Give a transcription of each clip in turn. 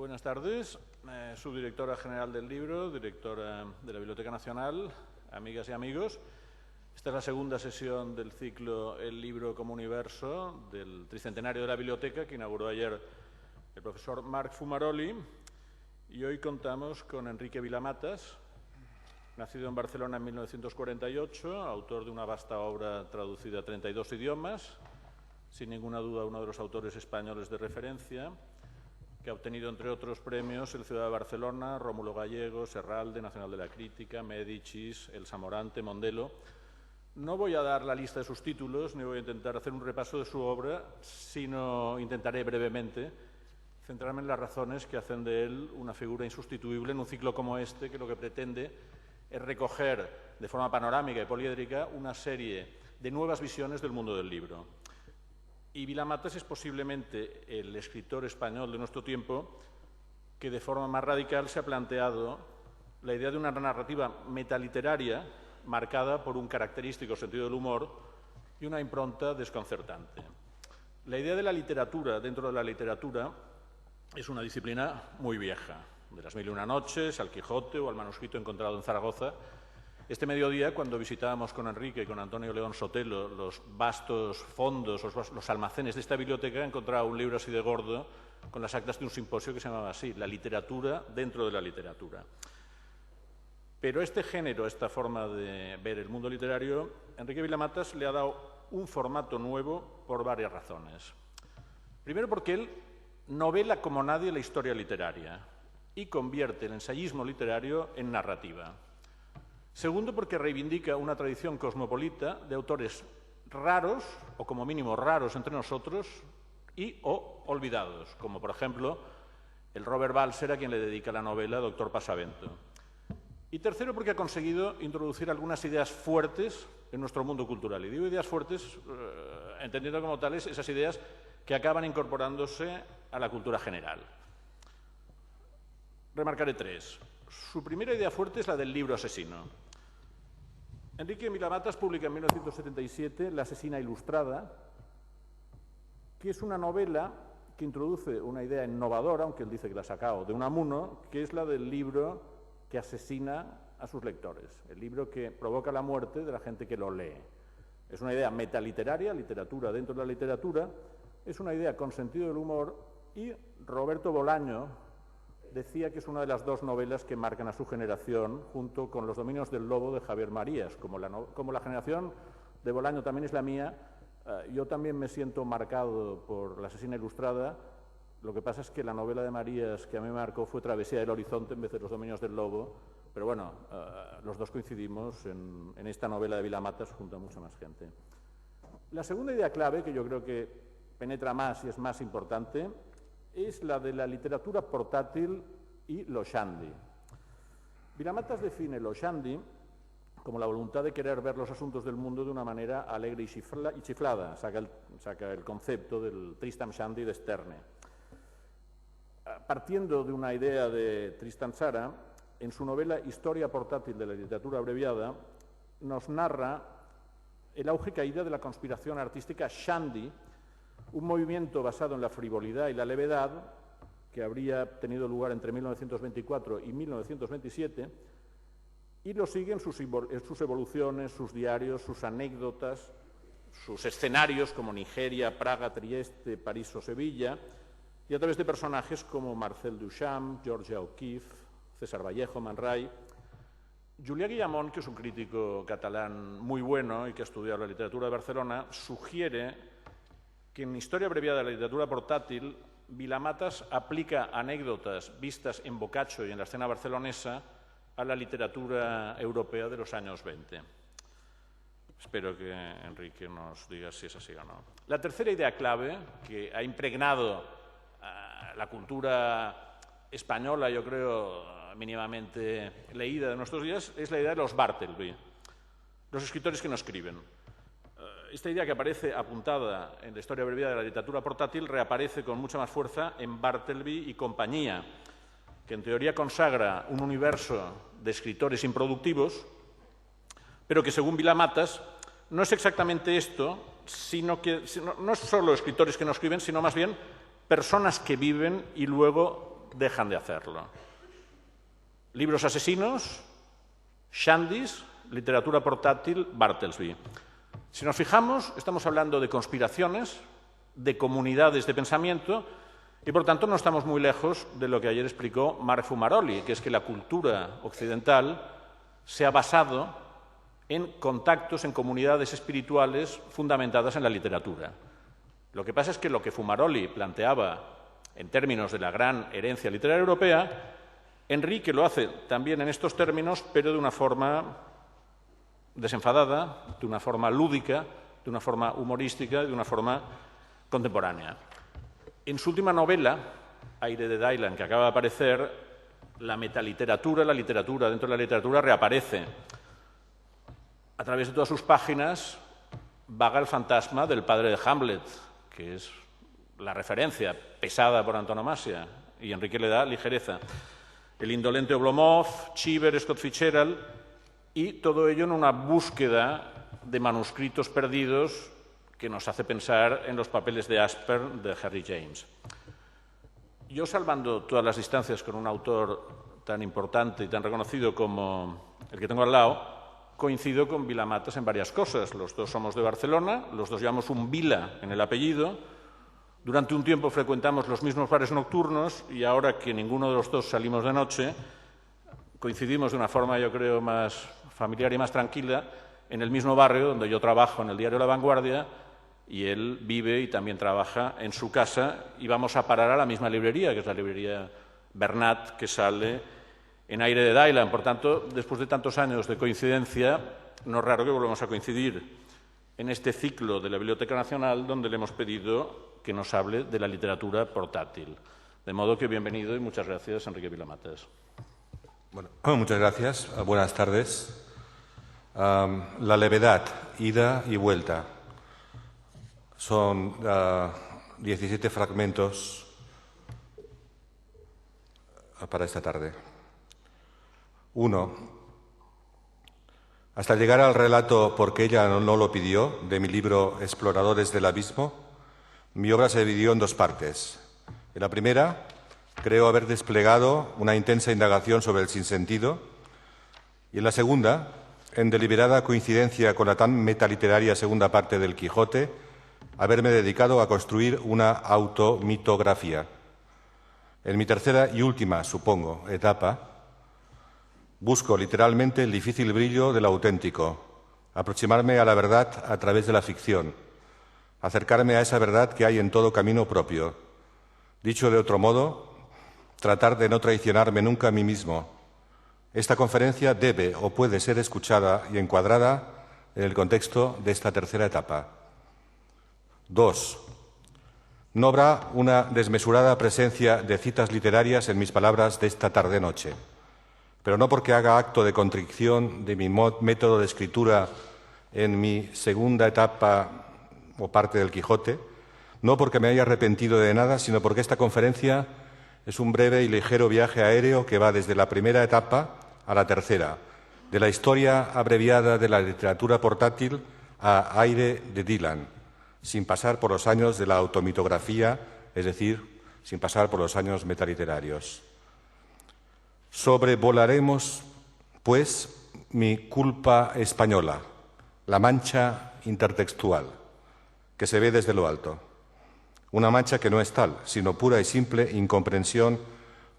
Buenas tardes, subdirectora general del libro, directora de la Biblioteca Nacional, amigas y amigos. Esta es la segunda sesión del ciclo El libro como universo del tricentenario de la biblioteca que inauguró ayer el profesor Marc Fumaroli, y hoy contamos con Enrique Vila-Matas, nacido en Barcelona en 1948, autor de una vasta obra traducida a 32 idiomas, sin ninguna duda uno de los autores españoles de referencia, que ha obtenido, entre otros premios, el Ciudad de Barcelona, Rómulo Gallego, Serralde, Nacional de la Crítica, Médicis, El Samorante, Mondelo. No voy a dar la lista de sus títulos, ni voy a intentar hacer un repaso de su obra, sino intentaré brevemente centrarme en las razones que hacen de él una figura insustituible en un ciclo como este, que lo que pretende es recoger de forma panorámica y poliédrica una serie de nuevas visiones del mundo del libro. Y Vila-Matas es posiblemente el escritor español de nuestro tiempo que de forma más radical se ha planteado la idea de una narrativa metaliteraria marcada por un característico sentido del humor y una impronta desconcertante. La idea de la literatura dentro de la literatura es una disciplina muy vieja, de las Mil y una noches, al Quijote o al manuscrito encontrado en Zaragoza. Este mediodía, cuando visitábamos con Enrique y con Antonio León Sotelo los vastos fondos, los almacenes de esta biblioteca, encontraba un libro así de gordo con las actas de un simposio que se llamaba así, La literatura dentro de la literatura. Pero este género, esta forma de ver el mundo literario, Enrique Vila-Matas le ha dado un formato nuevo por varias razones. Primero, porque él novela como nadie la historia literaria y convierte el ensayismo literario en narrativa. Segundo, porque reivindica una tradición cosmopolita de autores raros, o como mínimo raros entre nosotros, y o olvidados, como por ejemplo el Robert Balser, a quien le dedica la novela Doctor Pasavento. Y tercero, porque ha conseguido introducir algunas ideas fuertes en nuestro mundo cultural. Y digo ideas fuertes, entendiendo como tales esas ideas que acaban incorporándose a la cultura general. Remarcaré tres. Su primera idea fuerte es la del libro asesino. Enrique Vila-Matas publica en 1977 La asesina ilustrada, que es una novela que introduce una idea innovadora, aunque él dice que la ha sacado de Unamuno, que es la del libro que asesina a sus lectores, el libro que provoca la muerte de la gente que lo lee. Es una idea metaliteraria, literatura dentro de la literatura, es una idea con sentido del humor, y Roberto Bolaño decía que es una de las dos novelas que marcan a su generación, junto con Los dominios del lobo de Javier Marías. Como la generación de Bolaño también es la mía, yo también me siento marcado por La asesina ilustrada. Lo que pasa es que la novela de Marías que a mí me marcó fue Travesía del horizonte en vez de Los dominios del lobo, pero bueno, los dos coincidimos en esta novela de Vila-Matas junto a mucha más gente. La segunda idea clave, que yo creo que penetra más y es más importante, es la de la literatura portátil y lo shandy. Vila-Matas define lo shandy como la voluntad de querer ver los asuntos del mundo de una manera alegre y chiflada. Saca el concepto del Tristan Shandy de Sterne. Partiendo de una idea de Tristan Tzara, en su novela Historia portátil de la literatura abreviada, nos narra el auge y caída de la conspiración artística shandy, un movimiento basado en la frivolidad y la levedad que habría tenido lugar entre 1924 y 1927, y lo siguen sus evoluciones, sus diarios, sus anécdotas, sus escenarios como Nigeria, Praga, Trieste, París o Sevilla, y a través de personajes como Marcel Duchamp, Georgia O'Keeffe, César Vallejo, Man Ray. Julià Guillamón, que es un crítico catalán muy bueno y que ha estudiado la literatura de Barcelona, sugiere que en Historia abreviada de la literatura portátil, Vila-Matas aplica anécdotas vistas en Boccaccio y en la escena barcelonesa a la literatura europea de los años 20. Espero que Enrique nos diga si es así o no. La tercera idea clave, que ha impregnado la cultura española, yo creo, mínimamente leída de nuestros días, es la idea de los Bartleby, los escritores que no escriben. Esta idea, que aparece apuntada en la Historia abreviada de la literatura portátil, reaparece con mucha más fuerza en Bartleby y compañía, que en teoría consagra un universo de escritores improductivos, pero que, según Vila-Matas, no es exactamente esto, sino que no es solo escritores que no escriben, sino más bien personas que viven y luego dejan de hacerlo. Libros asesinos, Shandys, literatura portátil, Bartlesby. Si nos fijamos, estamos hablando de conspiraciones, de comunidades de pensamiento, y por tanto no estamos muy lejos de lo que ayer explicó Marc Fumaroli, que es que la cultura occidental se ha basado en contactos, en comunidades espirituales fundamentadas en la literatura. Lo que pasa es que lo que Fumaroli planteaba en términos de la gran herencia literaria europea, Enrique lo hace también en estos términos, pero de una forma desenfadada, de una forma lúdica, de una forma humorística, de una forma contemporánea. En su última novela, Aire de Dylan, que acaba de aparecer, la metaliteratura, la literatura dentro de la literatura reaparece. A través de todas sus páginas vaga el fantasma del padre de Hamlet, que es la referencia pesada por antonomasia, y Enrique le da ligereza. El indolente Oblomov, Cheever, Scott Fitzgerald, y todo ello en una búsqueda de manuscritos perdidos que nos hace pensar en los papeles de Asper de Harry James. Yo, salvando todas las distancias con un autor tan importante y tan reconocido como el que tengo al lado, coincido con Vilamatas en varias cosas. Los dos somos de Barcelona, los dos llevamos un Vila en el apellido, durante un tiempo frecuentamos los mismos bares nocturnos y ahora que ninguno de los dos salimos de noche, coincidimos de una forma, yo creo, más familiar y más tranquila en el mismo barrio donde yo trabajo, en el diario La Vanguardia, y él vive y también trabaja en su casa, y vamos a parar a la misma librería, que es la librería Bernat, que sale en Aire de Dylan. Por tanto, después de tantos años de coincidencia, no es raro que volvamos a coincidir en este ciclo de la Biblioteca Nacional, donde le hemos pedido que nos hable de la literatura portátil. De modo que bienvenido y muchas gracias, Enrique Vilamatas. Bueno, muchas gracias. Buenas tardes. La levedad, ida y vuelta. Son 17 fragmentos para esta tarde. 1. Hasta llegar al relato Porque ella no lo pidió, de mi libro Exploradores del Abismo, mi obra se dividió en dos partes. En la primera, creo haber desplegado una intensa indagación sobre el sinsentido, y en la segunda, en deliberada coincidencia con la tan metaliteraria segunda parte del Quijote, haberme dedicado a construir una automitografía. En mi tercera y última, supongo, etapa, busco literalmente el difícil brillo de lo auténtico, aproximarme a la verdad a través de la ficción, acercarme a esa verdad que hay en todo camino propio. Dicho de otro modo, tratar de no traicionarme nunca a mí mismo. Esta conferencia debe o puede ser escuchada y encuadrada en el contexto de esta tercera etapa. 2. No habrá una desmesurada presencia de citas literarias en mis palabras de esta tarde-noche, pero no porque haga acto de contrición de mi método de escritura en mi segunda etapa o parte del Quijote, no porque me haya arrepentido de nada, sino porque esta conferencia es un breve y ligero viaje aéreo que va desde la primera etapa a la tercera, de la historia abreviada de la literatura portátil a Aire de Dylan, sin pasar por los años de la automitografía, es decir, sin pasar por los años metaliterarios. Sobrevolaremos, pues, mi culpa española, la mancha intertextual, que se ve desde lo alto. Una mancha que no es tal, sino pura y simple incomprensión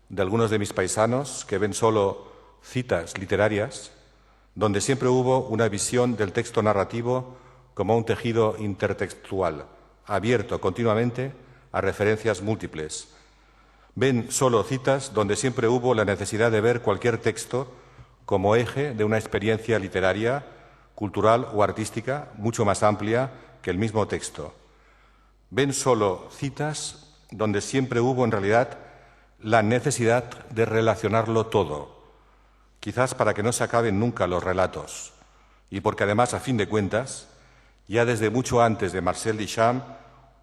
de algunos de mis paisanos que ven solo citas literarias, donde siempre hubo una visión del texto narrativo como un tejido intertextual, abierto continuamente a referencias múltiples. Ven solo citas donde siempre hubo la necesidad de ver cualquier texto como eje de una experiencia literaria, cultural o artística mucho más amplia que el mismo texto. Ven solo citas donde siempre hubo en realidad la necesidad de relacionarlo todo, quizás para que no se acaben nunca los relatos, y porque además, a fin de cuentas, ya desde mucho antes de Marcel Duchamp,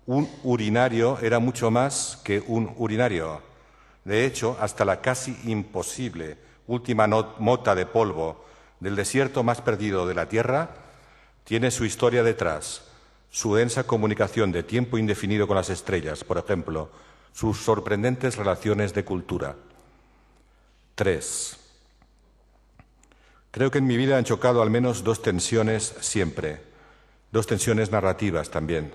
un urinario era mucho más que un urinario. De hecho, hasta la casi imposible última mota de polvo del desierto más perdido de la Tierra tiene su historia detrás, su densa comunicación de tiempo indefinido con las estrellas, por ejemplo, sus sorprendentes relaciones de cultura. 3. Creo que en mi vida han chocado al menos dos tensiones siempre, dos tensiones narrativas también.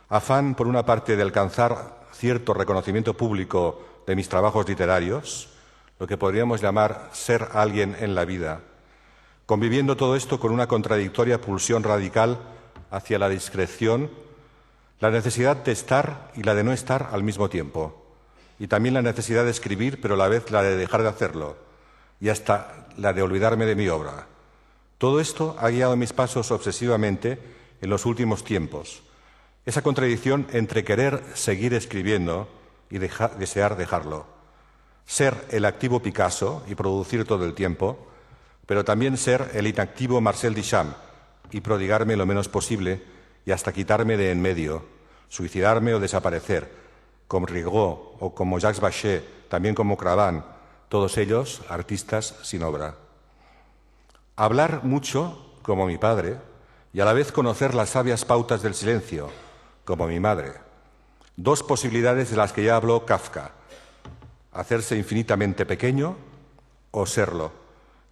Afán, por una parte, de alcanzar cierto reconocimiento público de mis trabajos literarios, lo que podríamos llamar ser alguien en la vida, conviviendo todo esto con una contradictoria pulsión radical hacia la discreción, la necesidad de estar y la de no estar al mismo tiempo, y también la necesidad de escribir, pero a la vez la de dejar de hacerlo, y hasta la de olvidarme de mi obra. Todo esto ha guiado mis pasos obsesivamente en los últimos tiempos. Esa contradicción entre querer seguir escribiendo y desear dejarlo. Ser el activo Picasso y producir todo el tiempo, pero también ser el inactivo Marcel Duchamp y prodigarme lo menos posible y hasta quitarme de en medio, suicidarme o desaparecer, como Rigaud o como Jacques Bachet, también como Cravant, todos ellos artistas sin obra. Hablar mucho, como mi padre, y a la vez conocer las sabias pautas del silencio, como mi madre. Dos posibilidades de las que ya habló Kafka: hacerse infinitamente pequeño o serlo.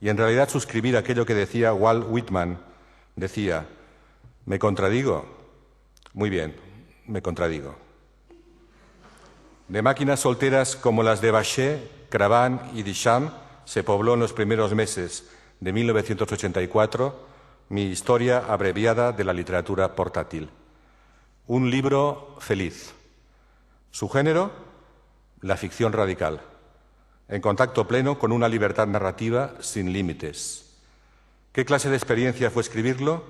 Y en realidad suscribir aquello que decía Walt Whitman. Decía: ¿me contradigo? Muy bien, me contradigo. De máquinas solteras como las de Bachet, Cravant y Duchamp se pobló en los primeros meses de 1984 mi historia abreviada de la literatura portátil. Un libro feliz. Su género, la ficción radical, en contacto pleno con una libertad narrativa sin límites. ¿Qué clase de experiencia fue escribirlo?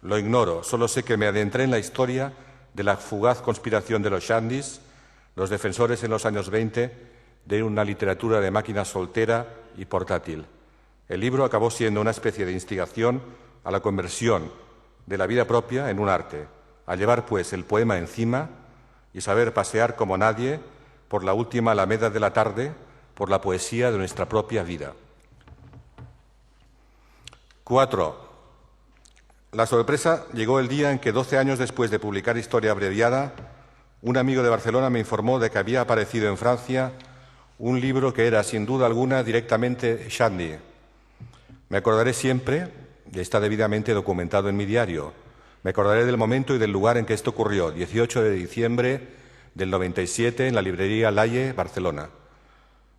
Lo ignoro, solo sé que me adentré en la historia de la fugaz conspiración de los shandies, los defensores en los años 20 de una literatura de máquina soltera y portátil. El libro acabó siendo una especie de instigación a la conversión de la vida propia en un arte, a llevar pues el poema encima y saber pasear como nadie por la última alameda de la tarde, por la poesía de nuestra propia vida. 4. La sorpresa llegó el día en que, 12 años después de publicar Historia abreviada, un amigo de Barcelona me informó de que había aparecido en Francia un libro que era, sin duda alguna, directamente shandy. Me acordaré siempre, y está debidamente documentado en mi diario, me acordaré del momento y del lugar en que esto ocurrió, 18 de diciembre del 97, en la librería Laie, Barcelona.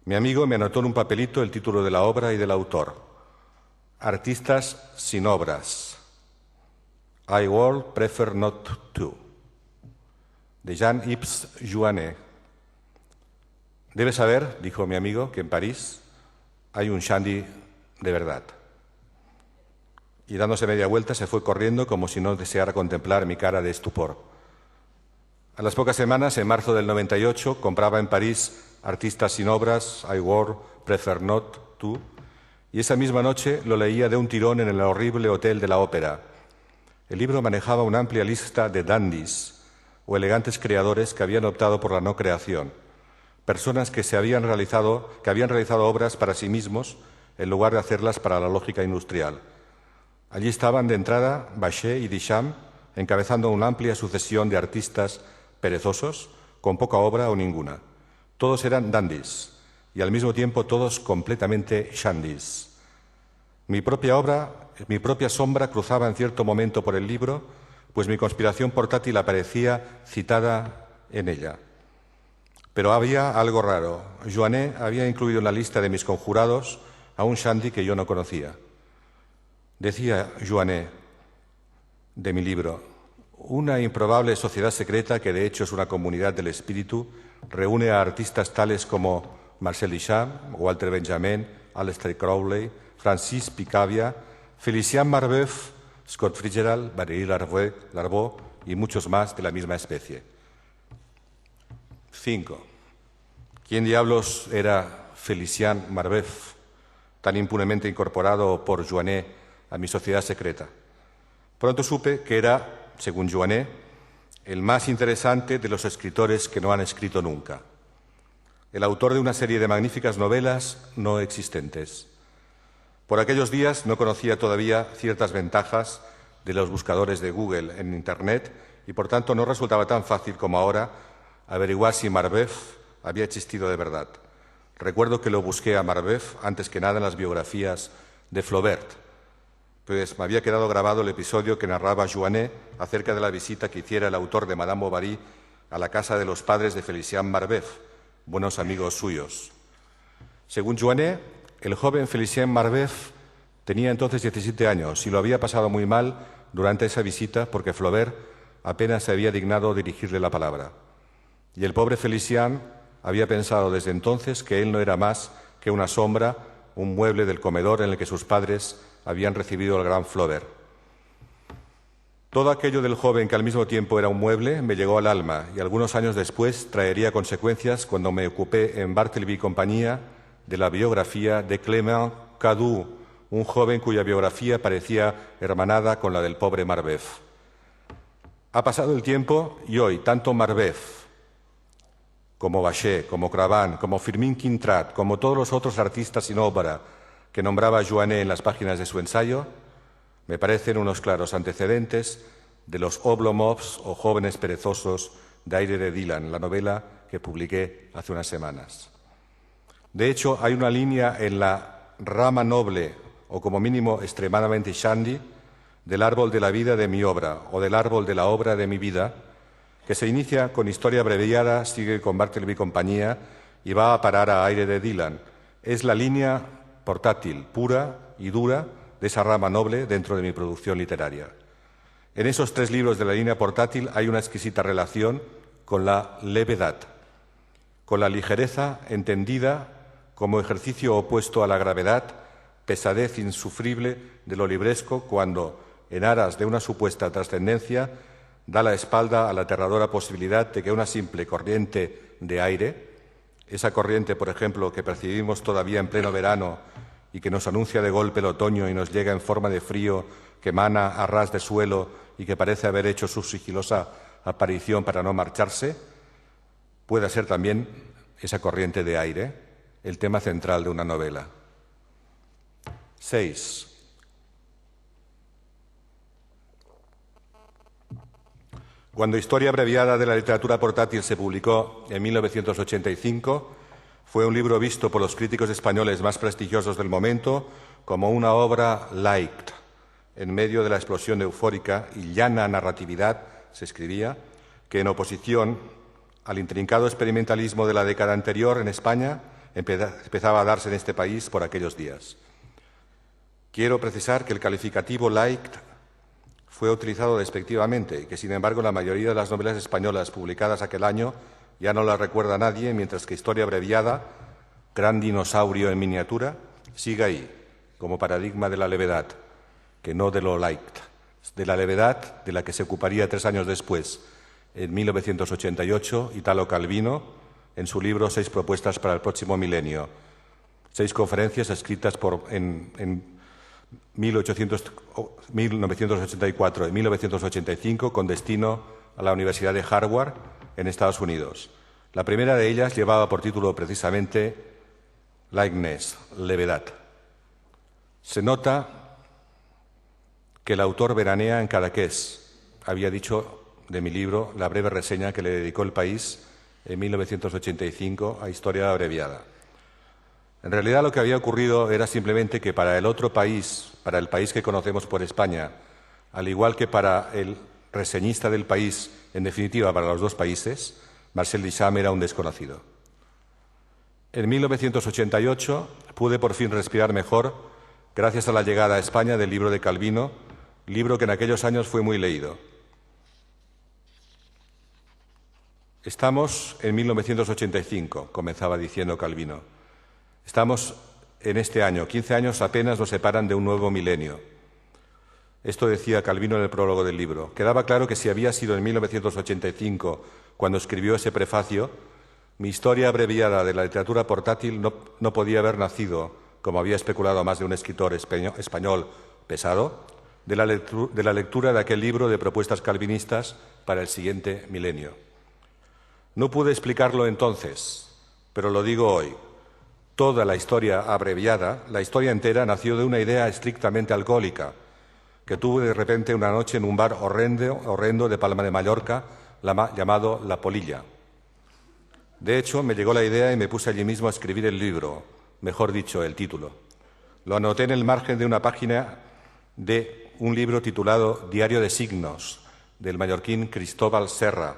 Mi amigo me anotó en un papelito el título de la obra y del autor: Artistas sin obras. I would prefer not to. De Jean-Yves Jouanet. Debes saber, dijo mi amigo, que en París hay un shandy de verdad. Y dándose media vuelta se fue corriendo como si no deseara contemplar mi cara de estupor. A las pocas semanas, en marzo del 98, compraba en París Artistas sin obras, I would prefer not to, y esa misma noche lo leía de un tirón en el horrible hotel de la ópera. El libro manejaba una amplia lista de dandies o elegantes creadores que habían optado por la no creación, personas que habían realizado obras para sí mismos en lugar de hacerlas para la lógica industrial. Allí estaban de entrada Bachet y Duchamp, encabezando una amplia sucesión de artistas perezosos, con poca obra o ninguna. Todos eran dandies y al mismo tiempo todos completamente shandies. Mi propia sombra cruzaba en cierto momento por el libro, pues mi conspiración portátil aparecía citada en ella. Pero había algo raro. Jouanet había incluido en la lista de mis conjurados a un shandy que yo no conocía. Decía Jouanet de mi libro: una improbable sociedad secreta, que de hecho es una comunidad del espíritu, reúne a artistas tales como Marcel Duchamp, Walter Benjamin, Aleister Crowley, Francis Picabia, Félicien Marbeuf, Scott Fitzgerald, Valéry Larbaud y muchos más de la misma especie. 5. ¿Quién diablos era Félicien Marbeuf, tan impunemente incorporado por Jouanet a mi sociedad secreta? Pronto supe que era, según Jouanet, el más interesante de los escritores que no han escrito nunca, el autor de una serie de magníficas novelas no existentes. Por aquellos días no conocía todavía ciertas ventajas de los buscadores de Google en Internet y por tanto no resultaba tan fácil como ahora averiguar si Marbeuf había existido de verdad. Recuerdo que lo busqué a Marbeuf antes que nada en las biografías de Flaubert, pues me había quedado grabado el episodio que narraba Joannet acerca de la visita que hiciera el autor de Madame Bovary a la casa de los padres de Félicien Marbeuf, buenos amigos suyos. Según Joannet, el joven Félicien Marbeuf tenía entonces 17 años y lo había pasado muy mal durante esa visita porque Flaubert apenas se había dignado dirigirle la palabra. Y el pobre Félicien había pensado desde entonces que él no era más que una sombra, un mueble del comedor en el que sus padres habían recibido al gran Flaubert. Todo aquello del joven que al mismo tiempo era un mueble me llegó al alma y algunos años después traería consecuencias cuando me ocupé en Bartleby y compañía de la biografía de Clément Cadoux, un joven cuya biografía parecía hermanada con la del pobre Marbeuf. Ha pasado el tiempo y hoy tanto Marbeuf como Bachet, como Cravant, como Firmin Quintrat, como todos los otros artistas sin obra que nombraba Joannet en las páginas de su ensayo, me parecen unos claros antecedentes de los Oblomovs o jóvenes perezosos de Aire de Dylan, la novela que publiqué hace unas semanas. De hecho, hay una línea en la rama noble, o como mínimo extremadamente shandy, del árbol de la vida de mi obra, o del árbol de la obra de mi vida, que se inicia con Historia abreviada, sigue con Bartleby y compañía y va a parar a Aire de Dylan. Es la línea portátil, pura y dura de esa rama noble dentro de mi producción literaria. En esos 3 libros de la línea portátil hay una exquisita relación con la levedad, con la ligereza entendida como ejercicio opuesto a la gravedad, pesadez insufrible de lo libresco cuando, en aras de una supuesta trascendencia, da la espalda a la aterradora posibilidad de que una simple corriente de aire, esa corriente, por ejemplo, que percibimos todavía en pleno verano y que nos anuncia de golpe el otoño y nos llega en forma de frío que emana a ras de suelo y que parece haber hecho su sigilosa aparición para no marcharse, pueda ser también esa corriente de aire, el tema central de una novela. 6. Cuando Historia abreviada de la literatura portátil se publicó en 1985, fue un libro visto por los críticos españoles más prestigiosos del momento como una obra light, en medio de la explosión eufórica y llana narratividad, se escribía, que en oposición al intrincado experimentalismo de la década anterior en España empezaba a darse en este país por aquellos días. Quiero precisar que el calificativo light fue utilizado despectivamente y que, sin embargo, la mayoría de las novelas españolas publicadas aquel año ya no las recuerda nadie, mientras que Historia abreviada, gran dinosaurio en miniatura, sigue ahí, como paradigma de la levedad, que no de lo light, de la levedad de la que se ocuparía 3 años después, en 1988, Italo Calvino, en su libro 6 propuestas para el próximo milenio, 6 conferencias escritas en 1984 y 1985 con destino a la Universidad de Harvard en Estados Unidos. La primera de ellas llevaba por título precisamente Lightness, levedad. Se nota que el autor veranea en Cadaqués, había dicho de mi libro la breve reseña que le dedicó El País en 1985 a Historia abreviada. En realidad lo que había ocurrido era simplemente que para el otro país, para el país que conocemos por España, al igual que para el reseñista del País, en definitiva para los 2 países, Marcel Duchamp era un desconocido. En 1988 pude por fin respirar mejor gracias a la llegada a España del libro de Calvino, libro que en aquellos años fue muy leído. Estamos en 1985, comenzaba diciendo Calvino. Estamos en este año, 15 años apenas nos separan de un nuevo milenio. Esto decía Calvino en el prólogo del libro. Quedaba claro que si había sido en 1985 cuando escribió ese prefacio, mi historia abreviada de la literatura portátil no podía haber nacido, como había especulado más de un escritor español pesado, de la lectura de aquel libro de propuestas calvinistas para el siguiente milenio. No pude explicarlo entonces, pero lo digo hoy. Toda la historia abreviada, la historia entera, nació de una idea estrictamente alcohólica, que tuve de repente una noche en un bar horrendo de Palma de Mallorca, llamado La Polilla. De hecho, me llegó la idea y me puse allí mismo a escribir el libro, mejor dicho, el título. Lo anoté en el margen de una página de un libro titulado Diario de signos, del mallorquín Cristóbal Serra,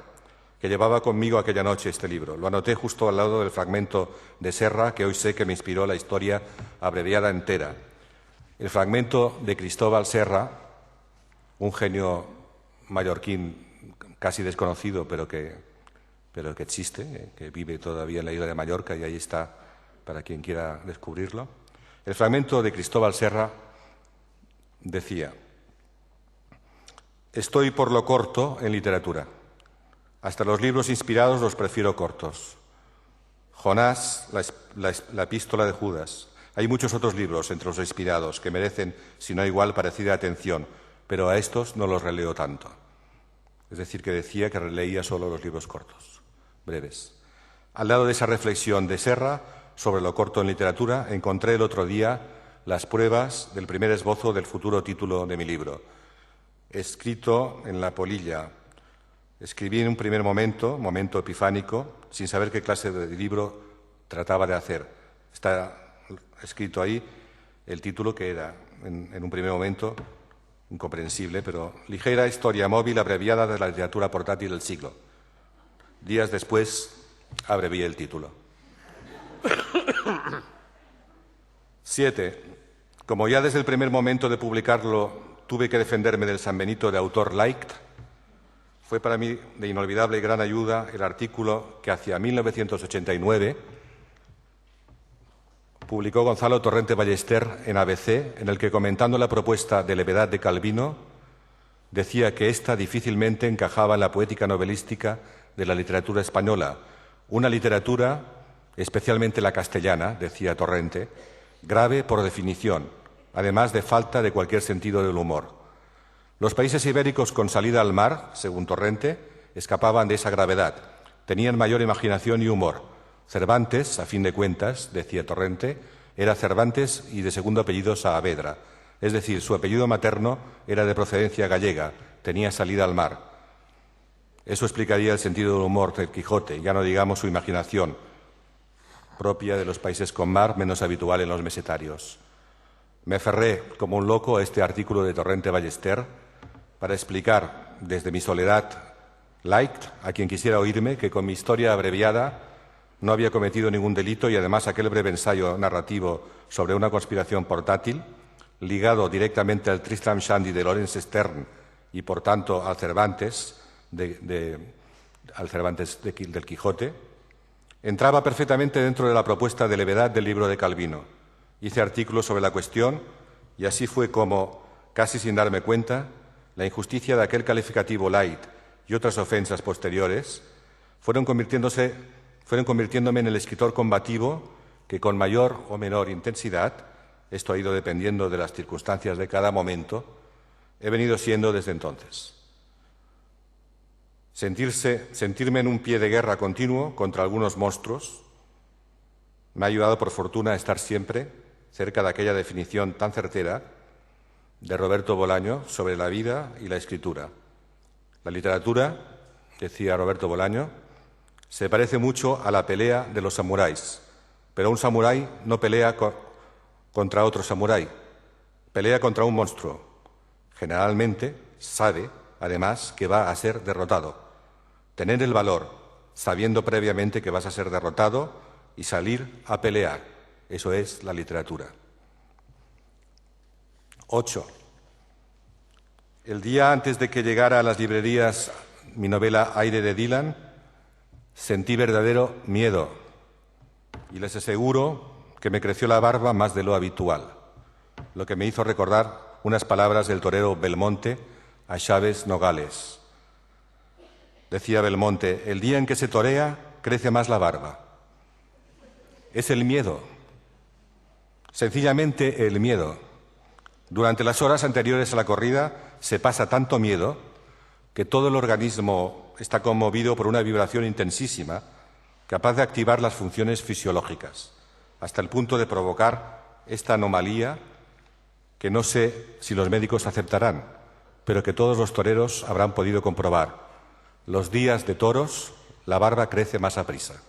que llevaba conmigo aquella noche este libro. Lo anoté justo al lado del fragmento de Serra, que hoy sé que me inspiró la historia abreviada entera. El fragmento de Cristóbal Serra, un genio mallorquín casi desconocido, pero que existe, que vive todavía en la isla de Mallorca, y ahí está para quien quiera descubrirlo. El fragmento de Cristóbal Serra decía: estoy por lo corto en literatura. Hasta los libros inspirados los prefiero cortos. Jonás, la epístola de Judas. Hay muchos otros libros entre los inspirados que merecen, si no igual, parecida atención, pero a estos no los releo tanto. Es decir, que decía que releía solo los libros cortos, breves. Al lado de esa reflexión de Serra sobre lo corto en literatura, encontré el otro día las pruebas del primer esbozo del futuro título de mi libro. Escrito en la polilla. Escribí en un primer momento epifánico, sin saber qué clase de libro trataba de hacer. Está escrito ahí el título, que era, en un primer momento, incomprensible, pero ligera historia móvil abreviada de la literatura portátil del siglo. Días después abrevié el título. 7. Como ya desde el primer momento de publicarlo tuve que defenderme del San Benito de autor light, fue para mí de inolvidable y gran ayuda el artículo que hacia 1989 publicó Gonzalo Torrente Ballester en ABC, en el que, comentando la propuesta de levedad de Calvino, decía que ésta difícilmente encajaba en la poética novelística de la literatura española, una literatura, especialmente la castellana, decía Torrente, grave por definición, además de falta de cualquier sentido del humor. Los países ibéricos con salida al mar, según Torrente, escapaban de esa gravedad, tenían mayor imaginación y humor. Cervantes, a fin de cuentas, decía Torrente, era Cervantes y de segundo apellido Saavedra, es decir, su apellido materno era de procedencia gallega, tenía salida al mar. Eso explicaría el sentido del humor del Quijote, ya no digamos su imaginación, propia de los países con mar, menos habitual en los mesetarios. Me aferré como un loco a este artículo de Torrente Ballester para explicar desde mi soledad light a quien quisiera oírme que con mi historia abreviada no había cometido ningún delito, y además aquel breve ensayo narrativo sobre una conspiración portátil, ligado directamente al Tristram Shandy de Laurence Sterne y por tanto al Cervantes, del Quijote, entraba perfectamente dentro de la propuesta de levedad del libro de Calvino. Hice artículos sobre la cuestión y así fue como, casi sin darme cuenta, la injusticia de aquel calificativo light y otras ofensas posteriores fueron convirtiéndome en el escritor combativo que, con mayor o menor intensidad, esto ha ido dependiendo de las circunstancias de cada momento, he venido siendo desde entonces. Sentirme en un pie de guerra continuo contra algunos monstruos me ha ayudado, por fortuna, a estar siempre cerca de aquella definición tan certera de Roberto Bolaño sobre la vida y la escritura. La literatura, decía Roberto Bolaño, se parece mucho a la pelea de los samuráis, pero un samurái no pelea contra otro samurái, pelea contra un monstruo. Generalmente sabe, además, que va a ser derrotado. Tener el valor, sabiendo previamente que vas a ser derrotado, y salir a pelear. Eso es la literatura. 8. El día antes de que llegara a las librerías mi novela Aire de Dylan, sentí verdadero miedo y les aseguro que me creció la barba más de lo habitual, lo que me hizo recordar unas palabras del torero Belmonte a Chávez Nogales. Decía Belmonte: el día en que se torea crece más la barba. Es el miedo, sencillamente el miedo. Durante las horas anteriores a la corrida se pasa tanto miedo que todo el organismo está conmovido por una vibración intensísima, capaz de activar las funciones fisiológicas, hasta el punto de provocar esta anomalía que no sé si los médicos aceptarán, pero que todos los toreros habrán podido comprobar. Los días de toros, la barba crece más aprisa.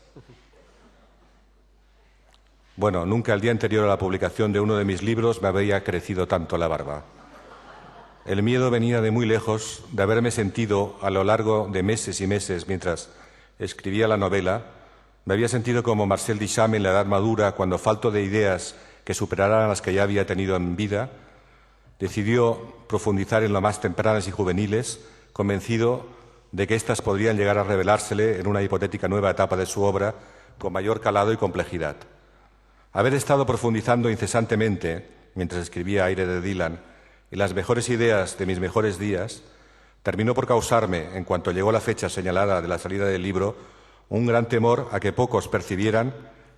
Bueno, nunca el día anterior a la publicación de uno de mis libros me había crecido tanto la barba. El miedo venía de muy lejos, de haberme sentido a lo largo de meses y meses mientras escribía la novela. Me había sentido como Marcel Duchamp en la edad madura, cuando, falto de ideas que superaran a las que ya había tenido en vida, decidió profundizar en lo más tempranas y juveniles, convencido de que éstas podrían llegar a revelársele en una hipotética nueva etapa de su obra con mayor calado y complejidad. Haber estado profundizando incesantemente, mientras escribía Aire de Dylan, en las mejores ideas de mis mejores días, terminó por causarme, en cuanto llegó la fecha señalada de la salida del libro, un gran temor a que pocos percibieran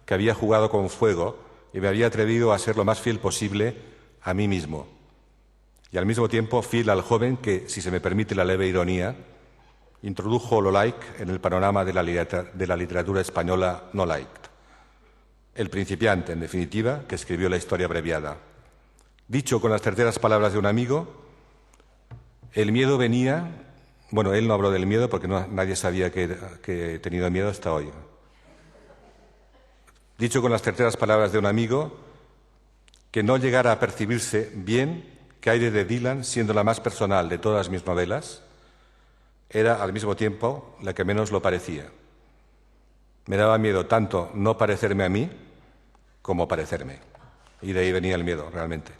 que había jugado con fuego y me había atrevido a ser lo más fiel posible a mí mismo. Y al mismo tiempo fiel al joven que, si se me permite la leve ironía, introdujo lo like en el panorama de la literatura española no liked. El principiante, en definitiva, que escribió la historia abreviada. Dicho con las certeras palabras de un amigo, el miedo venía... Bueno, él no habló del miedo porque nadie sabía que he tenido miedo hasta hoy. Dicho con las certeras palabras de un amigo, que no llegara a percibirse bien que Aire de Dylan, siendo la más personal de todas mis novelas, era al mismo tiempo la que menos lo parecía. Me daba miedo tanto no parecerme a mí como parecerme. Y de ahí venía el miedo, realmente.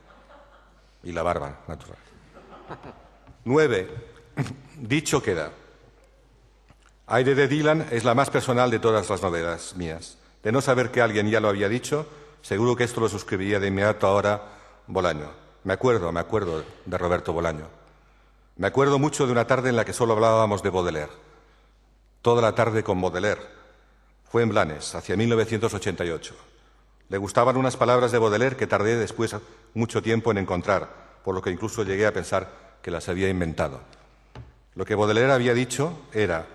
Y la barba, natural. 9. Dicho queda. Aire de Dylan es la más personal de todas las novelas mías. De no saber que alguien ya lo había dicho, seguro que esto lo suscribiría de inmediato ahora Bolaño. Me acuerdo de Roberto Bolaño. Me acuerdo mucho de una tarde en la que solo hablábamos de Baudelaire. Toda la tarde con Baudelaire. Fue en Blanes, hacia 1988. Le gustaban unas palabras de Baudelaire que tardé después mucho tiempo en encontrar, por lo que incluso llegué a pensar que las había inventado. Lo que Baudelaire había dicho era: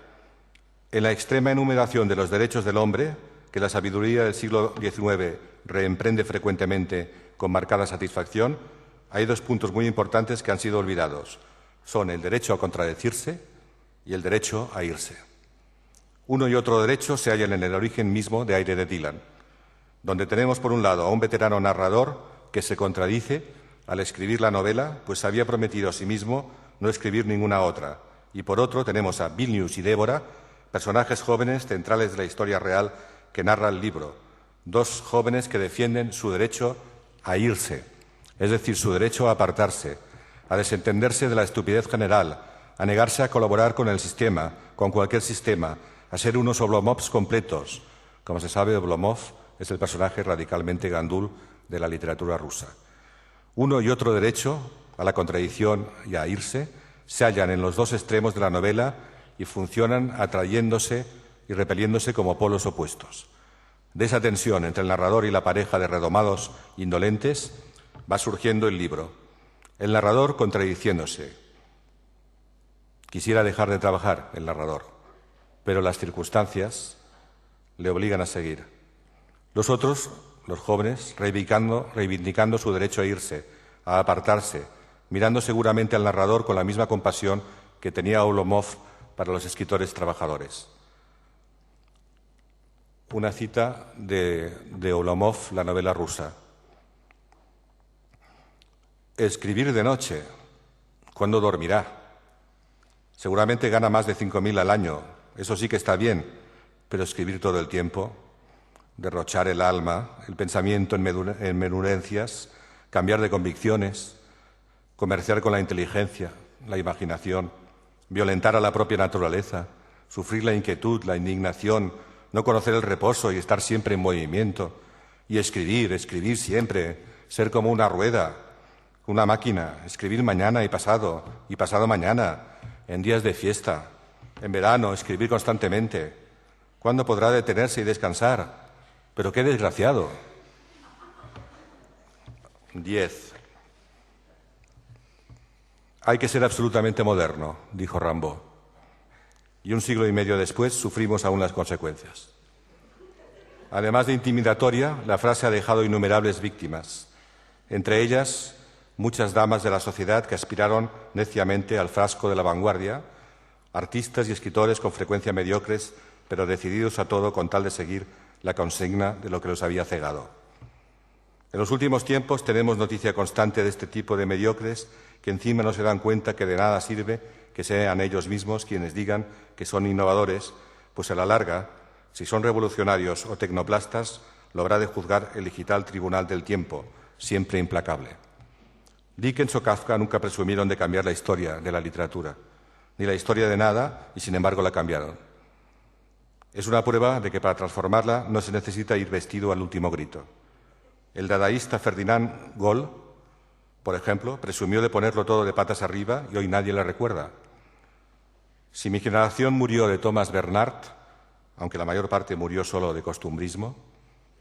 en la extrema enumeración de los derechos del hombre, que la sabiduría del siglo XIX reemprende frecuentemente con marcada satisfacción, hay dos puntos muy importantes que han sido olvidados. Son el derecho a contradecirse y el derecho a irse. Uno y otro derecho se hallan en el origen mismo de Aire de Dylan, donde tenemos por un lado a un veterano narrador que se contradice al escribir la novela, pues había prometido a sí mismo no escribir ninguna otra, y por otro tenemos a Vilnius y Débora, personajes jóvenes centrales de la historia real que narra el libro, dos jóvenes que defienden su derecho a irse, es decir, su derecho a apartarse, a desentenderse de la estupidez general, a negarse a colaborar con el sistema, con cualquier sistema, a ser unos Oblomovs completos. Como se sabe, Oblomov es el personaje radicalmente gandul de la literatura rusa. Uno y otro derecho, a la contradicción y a irse, se hallan en los dos extremos de la novela y funcionan atrayéndose y repeliéndose como polos opuestos. De esa tensión entre el narrador y la pareja de redomados indolentes va surgiendo el libro. El narrador contradiciéndose. Quisiera dejar de trabajar el narrador, pero las circunstancias le obligan a seguir. Los otros, los jóvenes, reivindicando su derecho a irse, a apartarse, mirando seguramente al narrador con la misma compasión que tenía Oblomov para los escritores trabajadores. Una cita de Oblomov, la novela rusa. Escribir de noche, ¿cuándo dormirá? Seguramente gana más de 5.000 al año, eso sí que está bien, pero escribir todo el tiempo, derrochar el alma, el pensamiento en menudencias, cambiar de convicciones, comerciar con la inteligencia, la imaginación, violentar a la propia naturaleza, sufrir la inquietud, la indignación, no conocer el reposo y estar siempre en movimiento, y escribir siempre, ser como una rueda, una máquina, escribir mañana y pasado mañana, en días de fiesta, en verano, escribir constantemente. ¿Cuándo podrá detenerse y descansar? Pero qué desgraciado. 10. Hay que ser absolutamente moderno, dijo Rimbaud. Y 1 siglo y medio después sufrimos aún las consecuencias. Además de intimidatoria, la frase ha dejado innumerables víctimas, entre ellas muchas damas de la sociedad que aspiraron neciamente al frasco de la vanguardia, artistas y escritores con frecuencia mediocres, pero decididos a todo con tal de seguir la consigna de lo que los había cegado. En los últimos tiempos tenemos noticia constante de este tipo de mediocres que encima no se dan cuenta que de nada sirve que sean ellos mismos quienes digan que son innovadores, pues a la larga, si son revolucionarios o tecnoplastas, lo habrá de juzgar el digital tribunal del tiempo, siempre implacable. Dickens o Kafka nunca presumieron de cambiar la historia de la literatura, ni la historia de nada, y sin embargo la cambiaron. Es una prueba de que para transformarla no se necesita ir vestido al último grito. El dadaísta Ferdinand Goll, por ejemplo, presumió de ponerlo todo de patas arriba y hoy nadie le recuerda. Si mi generación murió de Thomas Bernhard, aunque la mayor parte murió solo de costumbrismo,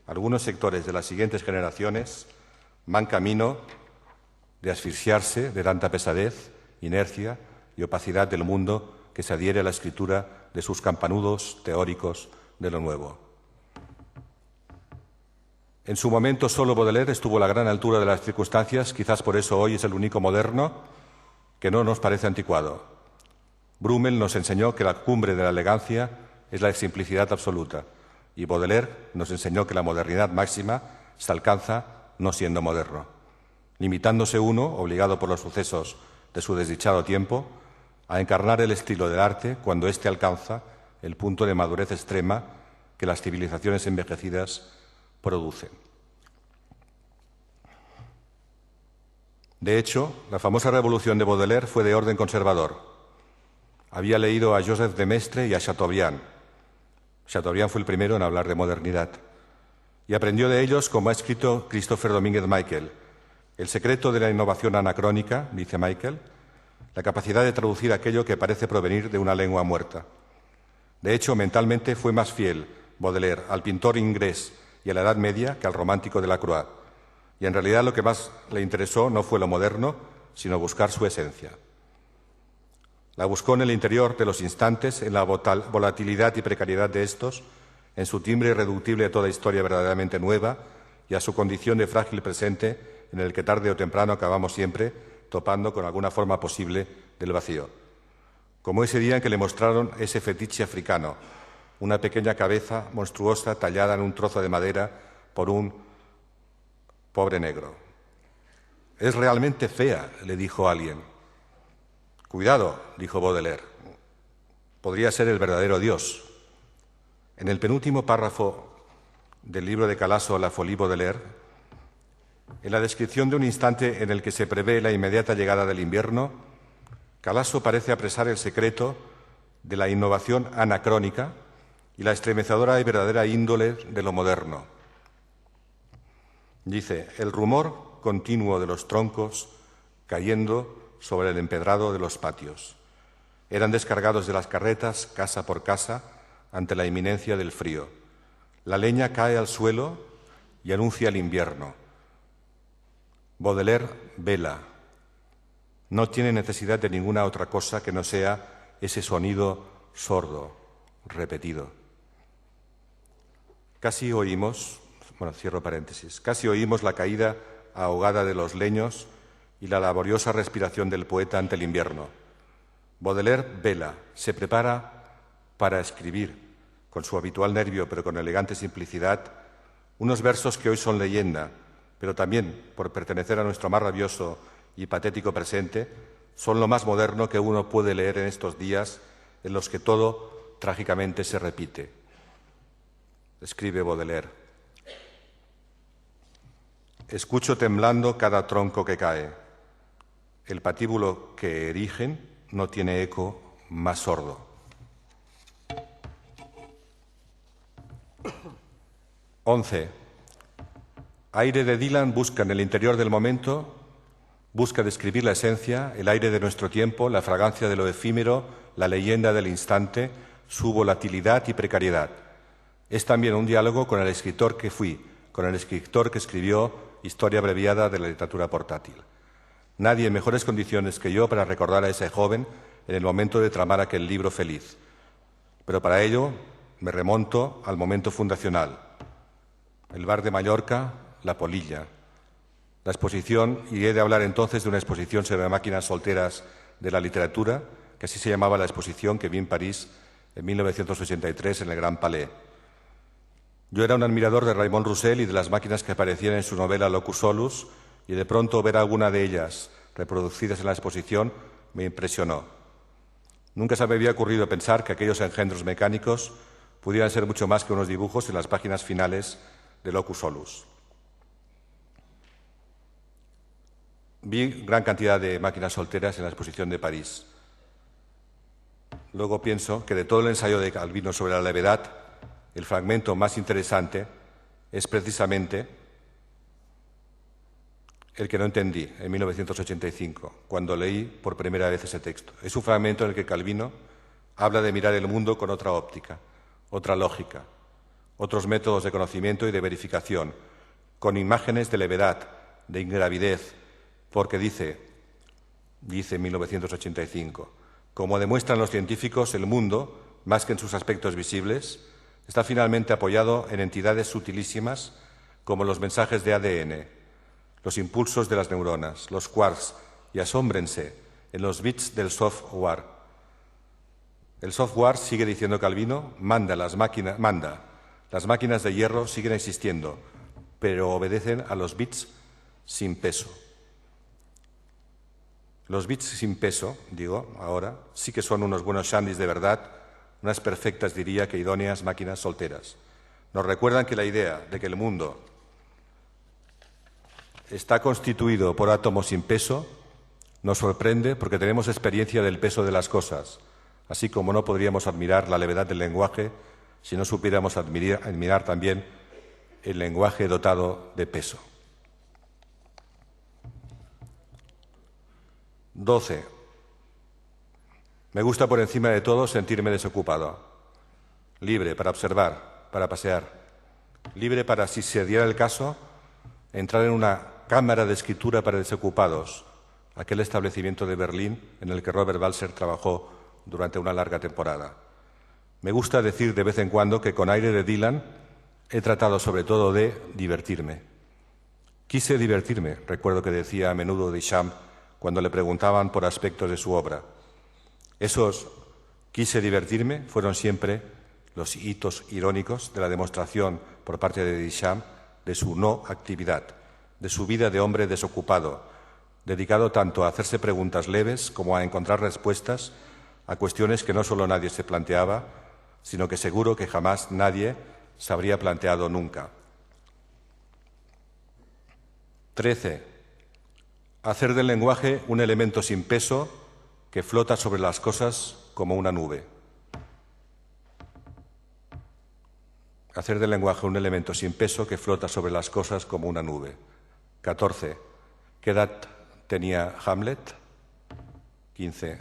algunos sectores de las siguientes generaciones van camino de asfixiarse de tanta pesadez, inercia y opacidad del mundo que se adhiere a la escritura de sus campanudos teóricos de lo nuevo. En su momento solo Baudelaire estuvo a la gran altura de las circunstancias, quizás por eso hoy es el único moderno que no nos parece anticuado. Brummel nos enseñó que la cumbre de la elegancia es la simplicidad absoluta, y Baudelaire nos enseñó que la modernidad máxima se alcanza no siendo moderno, limitándose uno, obligado por los sucesos de su desdichado tiempo, a encarnar el estilo del arte cuando éste alcanza el punto de madurez extrema que las civilizaciones envejecidas producen. De hecho, la famosa revolución de Baudelaire fue de orden conservador. Había leído a Joseph de Maistre y a Chateaubriand. Chateaubriand fue el primero en hablar de modernidad. Y aprendió de ellos, como ha escrito Christopher Domínguez Miquel, el secreto de la innovación anacrónica, dice Miquel, la capacidad de traducir aquello que parece provenir de una lengua muerta. De hecho, mentalmente fue más fiel Baudelaire al pintor inglés y a la Edad Media que al romántico de Lacroix. Y en realidad lo que más le interesó no fue lo moderno, sino buscar su esencia. La buscó en el interior de los instantes, en la volatilidad y precariedad de estos, en su timbre irreductible a toda historia verdaderamente nueva y a su condición de frágil presente en el que tarde o temprano acabamos siempre topando con alguna forma posible del vacío. Como ese día en que le mostraron ese fetiche africano, una pequeña cabeza monstruosa tallada en un trozo de madera por un pobre negro. «Es realmente fea», le dijo alguien. «Cuidado», dijo Baudelaire, «podría ser el verdadero Dios». En el penúltimo párrafo del libro de Calasso, La Folie Baudelaire, en la descripción de un instante en el que se prevé la inmediata llegada del invierno, Calasso parece apresar el secreto de la innovación anacrónica y la estremecedora y verdadera índole de lo moderno. Dice, el rumor continuo de los troncos cayendo sobre el empedrado de los patios. Eran descargados de las carretas, casa por casa, ante la inminencia del frío. La leña cae al suelo y anuncia el invierno. Baudelaire vela. No tiene necesidad de ninguna otra cosa que no sea ese sonido sordo, repetido. Casi oímos, cierro paréntesis, casi oímos la caída ahogada de los leños y la laboriosa respiración del poeta ante el invierno. Baudelaire vela, se prepara para escribir, con su habitual nervio pero con elegante simplicidad, unos versos que hoy son leyenda, pero también, por pertenecer a nuestro más rabioso y patético presente, son lo más moderno que uno puede leer en estos días en los que todo trágicamente se repite. Escribe Baudelaire. Escucho temblando cada tronco que cae. El patíbulo que erigen no tiene eco más sordo. 11. Aire de Dylan busca en el interior del momento, busca describir la esencia, el aire de nuestro tiempo, la fragancia de lo efímero, la leyenda del instante, su volatilidad y precariedad. Es también un diálogo con el escritor que fui, con el escritor que escribió Historia abreviada de la literatura portátil. Nadie en mejores condiciones que yo para recordar a ese joven en el momento de tramar aquel libro feliz. Pero para ello me remonto al momento fundacional. El bar de Mallorca, la polilla. La exposición, y he de hablar entonces de una exposición sobre máquinas solteras de la literatura, que así se llamaba la exposición que vi en París en 1983 en el Gran Palais. Yo era un admirador de Raymond Roussel y de las máquinas que aparecían en su novela Locus Solus, y de pronto ver alguna de ellas reproducidas en la exposición me impresionó. Nunca se me había ocurrido pensar que aquellos engendros mecánicos pudieran ser mucho más que unos dibujos en las páginas finales de Locus Solus. Vi gran cantidad de máquinas solteras en la exposición de París. Luego pienso que de todo el ensayo de Calvino sobre la levedad, el fragmento más interesante es precisamente el que no entendí en 1985, cuando leí por primera vez ese texto. Es un fragmento en el que Calvino habla de mirar el mundo con otra óptica, otra lógica, otros métodos de conocimiento y de verificación, con imágenes de levedad, de ingravidez, porque dice en 1985, como demuestran los científicos, el mundo, más que en sus aspectos visibles, está finalmente apoyado en entidades sutilísimas como los mensajes de ADN, los impulsos de las neuronas, los quarks, y asómbrense en los bits del software. El software, sigue diciendo Calvino, manda. Las máquinas de hierro siguen existiendo, pero obedecen a los bits sin peso. Los bits sin peso, digo ahora, sí que son unos buenos shandys de verdad, unas perfectas, diría que idóneas máquinas solteras. Nos recuerdan que la idea de que el mundo está constituido por átomos sin peso nos sorprende porque tenemos experiencia del peso de las cosas, así como no podríamos admirar la levedad del lenguaje si no supiéramos admirar también el lenguaje dotado de peso. 12. Me gusta por encima de todo sentirme desocupado, libre para observar, para pasear, libre para, si se diera el caso, entrar en una cámara de escritura para desocupados, aquel establecimiento de Berlín en el que Robert Walser trabajó durante una larga temporada. Me gusta decir de vez en cuando que con aire de Dylan he tratado sobre todo de divertirme. Quise divertirme, recuerdo que decía a menudo Duchamp cuando le preguntaban por aspectos de su obra. Esos quise divertirme fueron siempre los hitos irónicos de la demostración por parte de Duchamp de su no actividad, de su vida de hombre desocupado, dedicado tanto a hacerse preguntas leves como a encontrar respuestas a cuestiones que no solo nadie se planteaba, sino que seguro que jamás nadie se habría planteado nunca. 13. Hacer del lenguaje un elemento sin peso que flota sobre las cosas como una nube. Hacer del lenguaje un elemento sin peso que flota sobre las cosas como una nube. 14. ¿Qué edad tenía Hamlet? 15.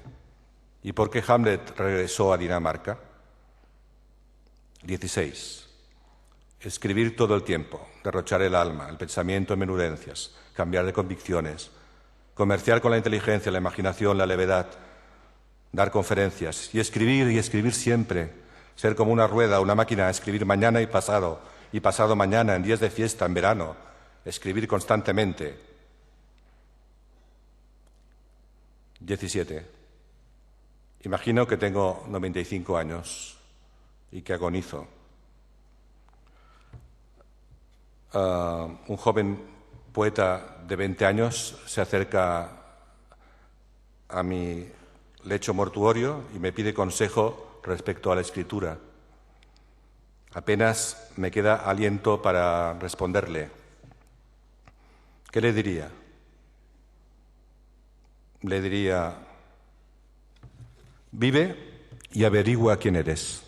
¿Y por qué Hamlet regresó a Dinamarca? 16. Escribir todo el tiempo, derrochar el alma, el pensamiento en menudencias, cambiar de convicciones, comerciar con la inteligencia, la imaginación, la levedad, dar conferencias y escribir siempre, ser como una rueda, una máquina, escribir mañana y pasado mañana, en días de fiesta, en verano, escribir constantemente. 17. Imagino que tengo 95 años y que agonizo. Un joven poeta de 20 años se acerca a mi lecho mortuorio y me pide consejo respecto a la escritura. Apenas me queda aliento para responderle. ¿Qué le diría? Le diría: vive y averigua quién eres.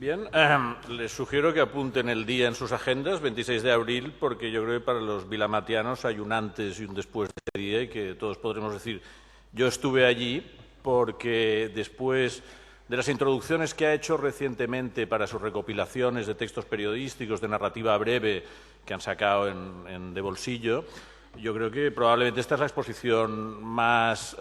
Bien, les sugiero que apunten el día en sus agendas, 26 de abril, porque yo creo que para los vilamatianos hay un antes y un después de ese día y que todos podremos decir, yo estuve allí porque después de las introducciones que ha hecho recientemente para sus recopilaciones de textos periodísticos, de narrativa breve que han sacado de bolsillo, Yo creo que probablemente esta es la exposición más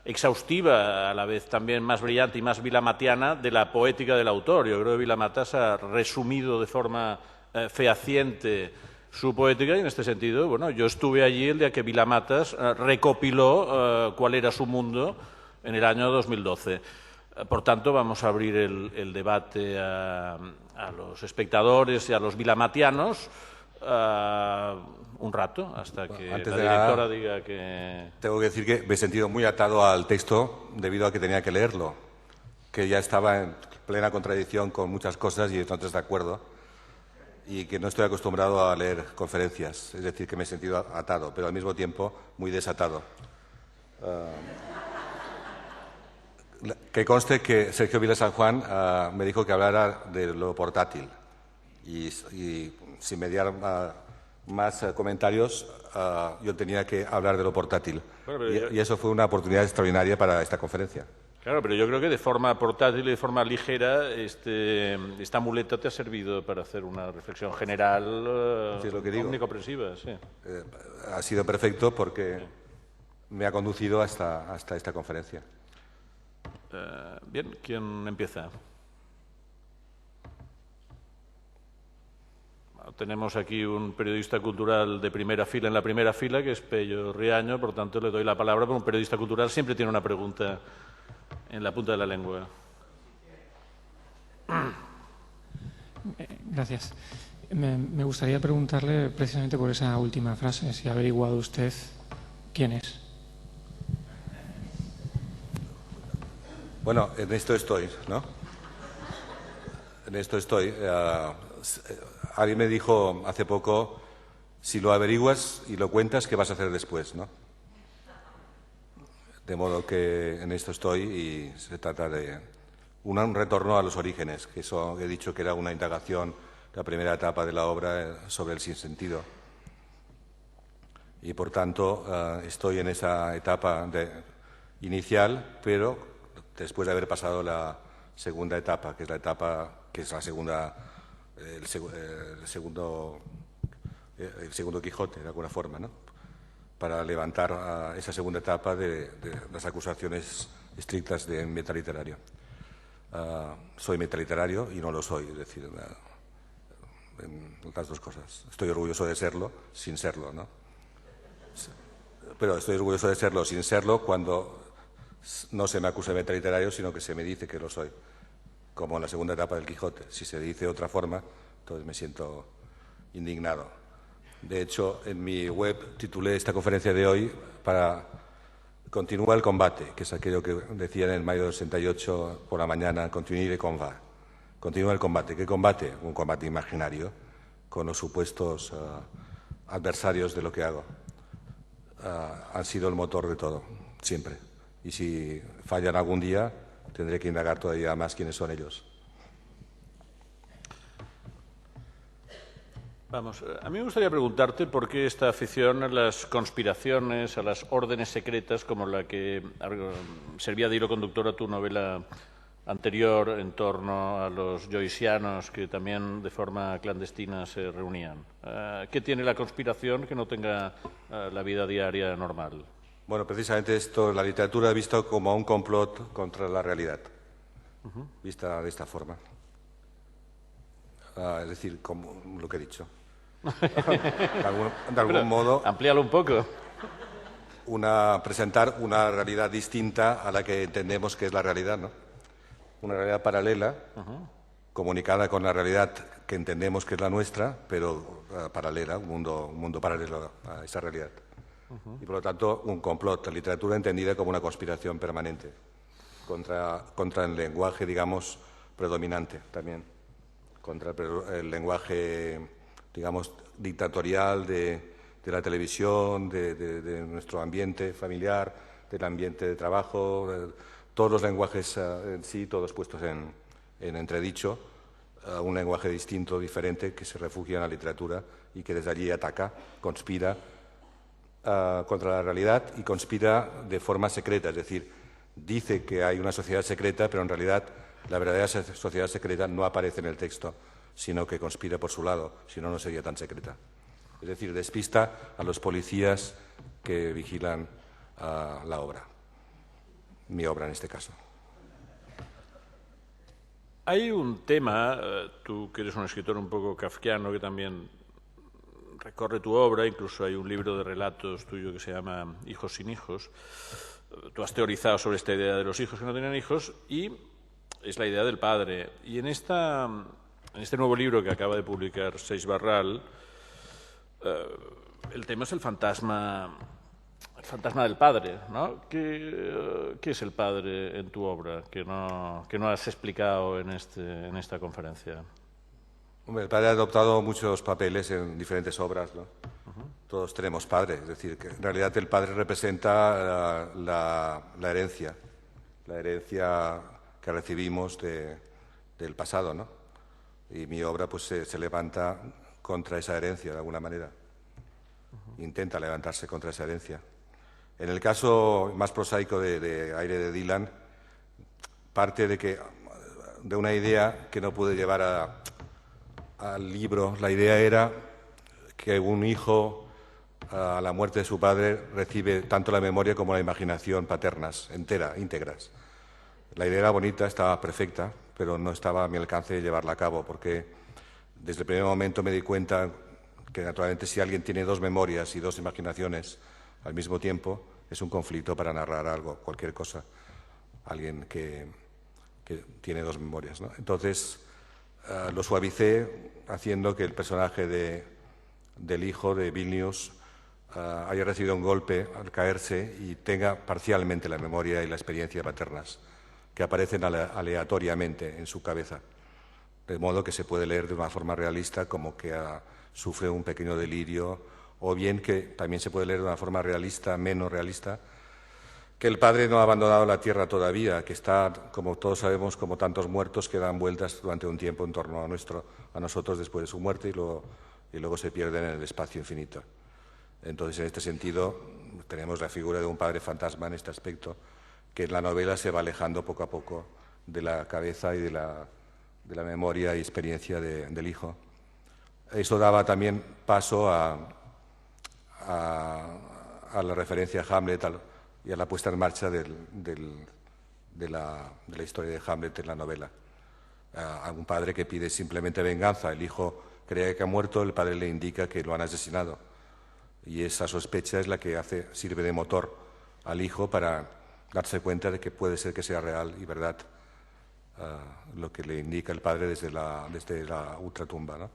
exhaustiva, a la vez también más brillante y más vilamatiana de la poética del autor. Yo creo que Vilamatas ha resumido de forma fehaciente su poética y en este sentido, bueno, yo estuve allí el día que Vilamatas recopiló cuál era su mundo en el año 2012. Por tanto, vamos a abrir el debate a los espectadores y a los vilamatianos un rato, hasta que Antes la directora diga que... Tengo que decir que me he sentido muy atado al texto debido a que tenía que leerlo, que ya estaba en plena contradicción con muchas cosas y entonces de acuerdo, y que no estoy acostumbrado a leer conferencias, es decir, que me he sentido atado, pero al mismo tiempo muy desatado. Que conste que Sergio Vila San Juan me dijo que hablara de lo portátil y sin mediar más comentarios, yo tenía que hablar de lo portátil. Bueno, y eso fue una oportunidad extraordinaria para esta conferencia. Claro, pero yo creo que de forma portátil y de forma ligera esta muleta te ha servido para hacer una reflexión general omnicomprensiva. Sí. Ha sido perfecto porque me ha conducido hasta esta conferencia. Bien, ¿quién empieza? Tenemos aquí un periodista cultural de primera fila en la primera fila, que es Pello Riaño, por tanto le doy la palabra, pero un periodista cultural siempre tiene una pregunta en la punta de la lengua. Gracias. Me gustaría preguntarle precisamente por esa última frase, si ha averiguado usted quién es. Bueno, en esto estoy, ¿no? En esto estoy. Alguien me dijo hace poco, si lo averiguas y lo cuentas, ¿qué vas a hacer después, no? De modo que en esto estoy y se trata de un retorno a los orígenes, que eso he dicho que era una indagación, la primera etapa de la obra sobre el sinsentido. Y por tanto estoy en esa etapa inicial, pero después de haber pasado la segunda etapa, que es la segunda, el segundo Quijote, de alguna forma, ¿no? Para levantar esa segunda etapa de las acusaciones estrictas de metaliterario. Soy metaliterario y no lo soy, es decir, en las dos cosas. Estoy orgulloso de serlo, sin serlo, ¿no? Pero estoy orgulloso de serlo, sin serlo, cuando no se me acusa de metaliterario, sino que se me dice que lo soy, como en la segunda etapa del Quijote. Si se dice de otra forma, entonces me siento indignado. De hecho, en mi web titulé esta conferencia de hoy para Continúa el combate, que es aquello que decían en mayo del 68 por la mañana, continuar el combate. Continúa el combate. ¿Qué combate? Un combate imaginario con los supuestos adversarios de lo que hago. Han sido el motor de todo, siempre. Y si fallan algún día, tendré que indagar todavía más quiénes son ellos. Vamos, a mí me gustaría preguntarte por qué esta afición a las conspiraciones, a las órdenes secretas, como la que servía de hilo conductor a tu novela anterior en torno a los joycianos que también de forma clandestina se reunían. ¿Qué tiene la conspiración que no tenga la vida diaria normal? Bueno, precisamente esto, la literatura visto como un complot contra la realidad, vista de esta forma. Es decir, como lo que he dicho. De algún modo... Amplíalo un poco. Presentar una realidad distinta a la que entendemos que es la realidad, ¿no? Una realidad paralela, comunicada con la realidad que entendemos que es la nuestra, pero paralela, un mundo paralelo a esa realidad. Y por lo tanto, un complot, la literatura entendida como una conspiración permanente contra el lenguaje, digamos, predominante también, contra el lenguaje, digamos, dictatorial de la televisión, de nuestro ambiente familiar, del ambiente de trabajo, todos los lenguajes en sí, todos puestos en entredicho, un lenguaje distinto, diferente, que se refugia en la literatura y que desde allí ataca, conspira contra la realidad y conspira de forma secreta, es decir, dice que hay una sociedad secreta, pero en realidad la verdadera sociedad secreta no aparece en el texto, sino que conspira por su lado, si no, no sería tan secreta. Es decir, despista a los policías que vigilan la obra, mi obra en este caso. Hay un tema, tú que eres un escritor un poco kafkiano, que también recorre tu obra, incluso hay un libro de relatos tuyo que se llama Hijos sin hijos. Tú has teorizado sobre esta idea de los hijos que no tienen hijos y es la idea del padre. Y en este nuevo libro que acaba de publicar Seix Barral, el tema es el fantasma del padre, ¿no? ¿Qué es el padre en tu obra que no has explicado en esta conferencia? Hombre, el padre ha adoptado muchos papeles en diferentes obras, ¿no? Todos tenemos padre, es decir, que en realidad el padre representa la herencia que recibimos del pasado, ¿no? Y mi obra pues se levanta contra esa herencia de alguna manera. Intenta levantarse contra esa herencia. En el caso más prosaico de Aire de Dylan, parte de una idea que no pude llevar al libro. La idea era que un hijo, a la muerte de su padre, recibe tanto la memoria como la imaginación paternas, íntegras. La idea era bonita, estaba perfecta, pero no estaba a mi alcance de llevarla a cabo, porque desde el primer momento me di cuenta que, naturalmente, si alguien tiene dos memorias y dos imaginaciones al mismo tiempo, es un conflicto para narrar algo, cualquier cosa. Alguien que tiene dos memorias, ¿no? Entonces, lo suavicé haciendo que el personaje del hijo de Vilnius haya recibido un golpe al caerse y tenga parcialmente la memoria y la experiencia paternas, que aparecen aleatoriamente en su cabeza, de modo que se puede leer de una forma realista como que sufre un pequeño delirio, o bien que también se puede leer de una forma realista, menos realista, que el padre no ha abandonado la tierra todavía, que está, como todos sabemos, como tantos muertos que dan vueltas durante un tiempo en torno a nosotros después de su muerte y luego se pierden en el espacio infinito. Entonces, en este sentido, tenemos la figura de un padre fantasma en este aspecto, que en la novela se va alejando poco a poco de la cabeza y de la memoria y experiencia del hijo. Eso daba también paso a la referencia a Hamlet y a la puesta en marcha de la historia de Hamlet en la novela. A un padre que pide simplemente venganza, el hijo cree que ha muerto, el padre le indica que lo han asesinado. Y esa sospecha es la que sirve de motor al hijo para darse cuenta de que puede ser que sea real y verdad lo que le indica el padre desde la ultratumba, ¿no?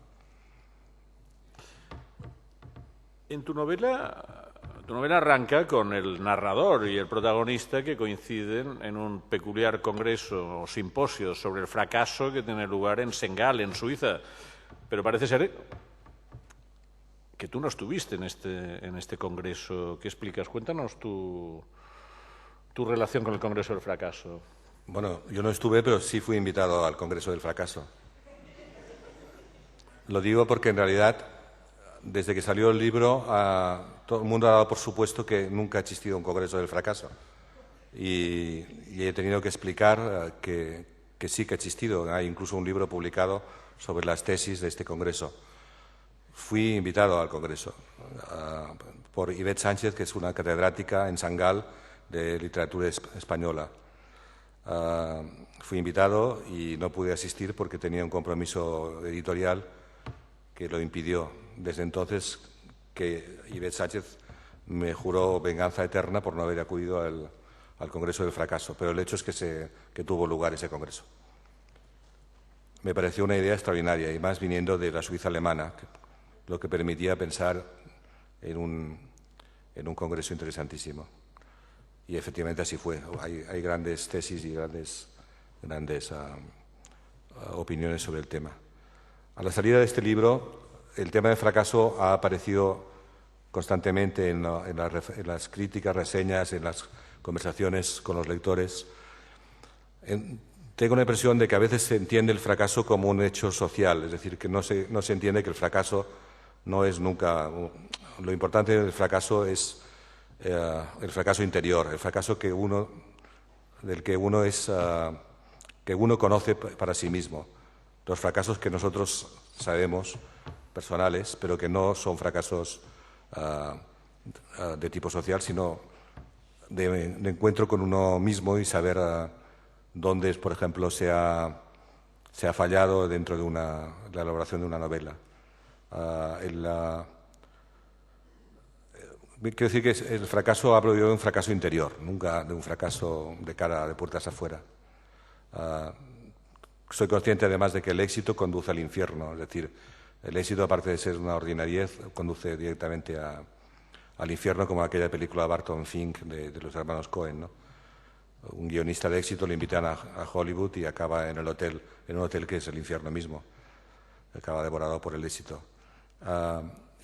En tu novela arranca con el narrador y el protagonista que coinciden en un peculiar congreso o simposio sobre el fracaso que tiene lugar en Senegal, en Suiza. Pero parece ser que tú no estuviste en este congreso. ¿Qué explicas? Cuéntanos tu relación con el Congreso del Fracaso. Bueno, yo no estuve, pero sí fui invitado al Congreso del Fracaso. Lo digo porque, en realidad, desde que salió el libro, todo el mundo ha dado por supuesto que nunca ha existido un Congreso del Fracaso. Y he tenido que explicar que sí que ha existido. Hay incluso un libro publicado sobre las tesis de este Congreso. Fui invitado al Congreso por Ivette Sánchez, que es una catedrática en Sangal de literatura española. Fui invitado y no pude asistir porque tenía un compromiso editorial que lo impidió. Desde entonces que Ivette Sánchez me juró venganza eterna por no haber acudido al Congreso del Fracaso, pero el hecho es que tuvo lugar ese Congreso. Me pareció una idea extraordinaria, y más viniendo de la Suiza alemana, lo que permitía pensar en un Congreso interesantísimo. Y efectivamente así fue. Hay grandes tesis y grandes opiniones sobre el tema. A la salida de este libro, el tema del fracaso ha aparecido constantemente en las críticas, reseñas, en las conversaciones con los lectores. Tengo la impresión de que a veces se entiende el fracaso como un hecho social, es decir, que no se entiende que el fracaso no es nunca... Lo importante del fracaso es el fracaso interior, el fracaso que uno conoce para sí mismo. Los fracasos que nosotros sabemos personales, pero que no son fracasos de tipo social, sino de encuentro con uno mismo y saber dónde, por ejemplo, se ha fallado dentro de la elaboración de una novela. Quiero decir que el fracaso, hablo yo de un fracaso interior, nunca de un fracaso de cara de puertas afuera. Soy consciente además de que el éxito conduce al infierno, es decir, el éxito, aparte de ser una ordinariez, conduce directamente al infierno, como aquella película de Barton Fink de los hermanos Coen, ¿no? Un guionista de éxito le invitan a Hollywood y acaba en un hotel que es el infierno mismo, acaba devorado por el éxito.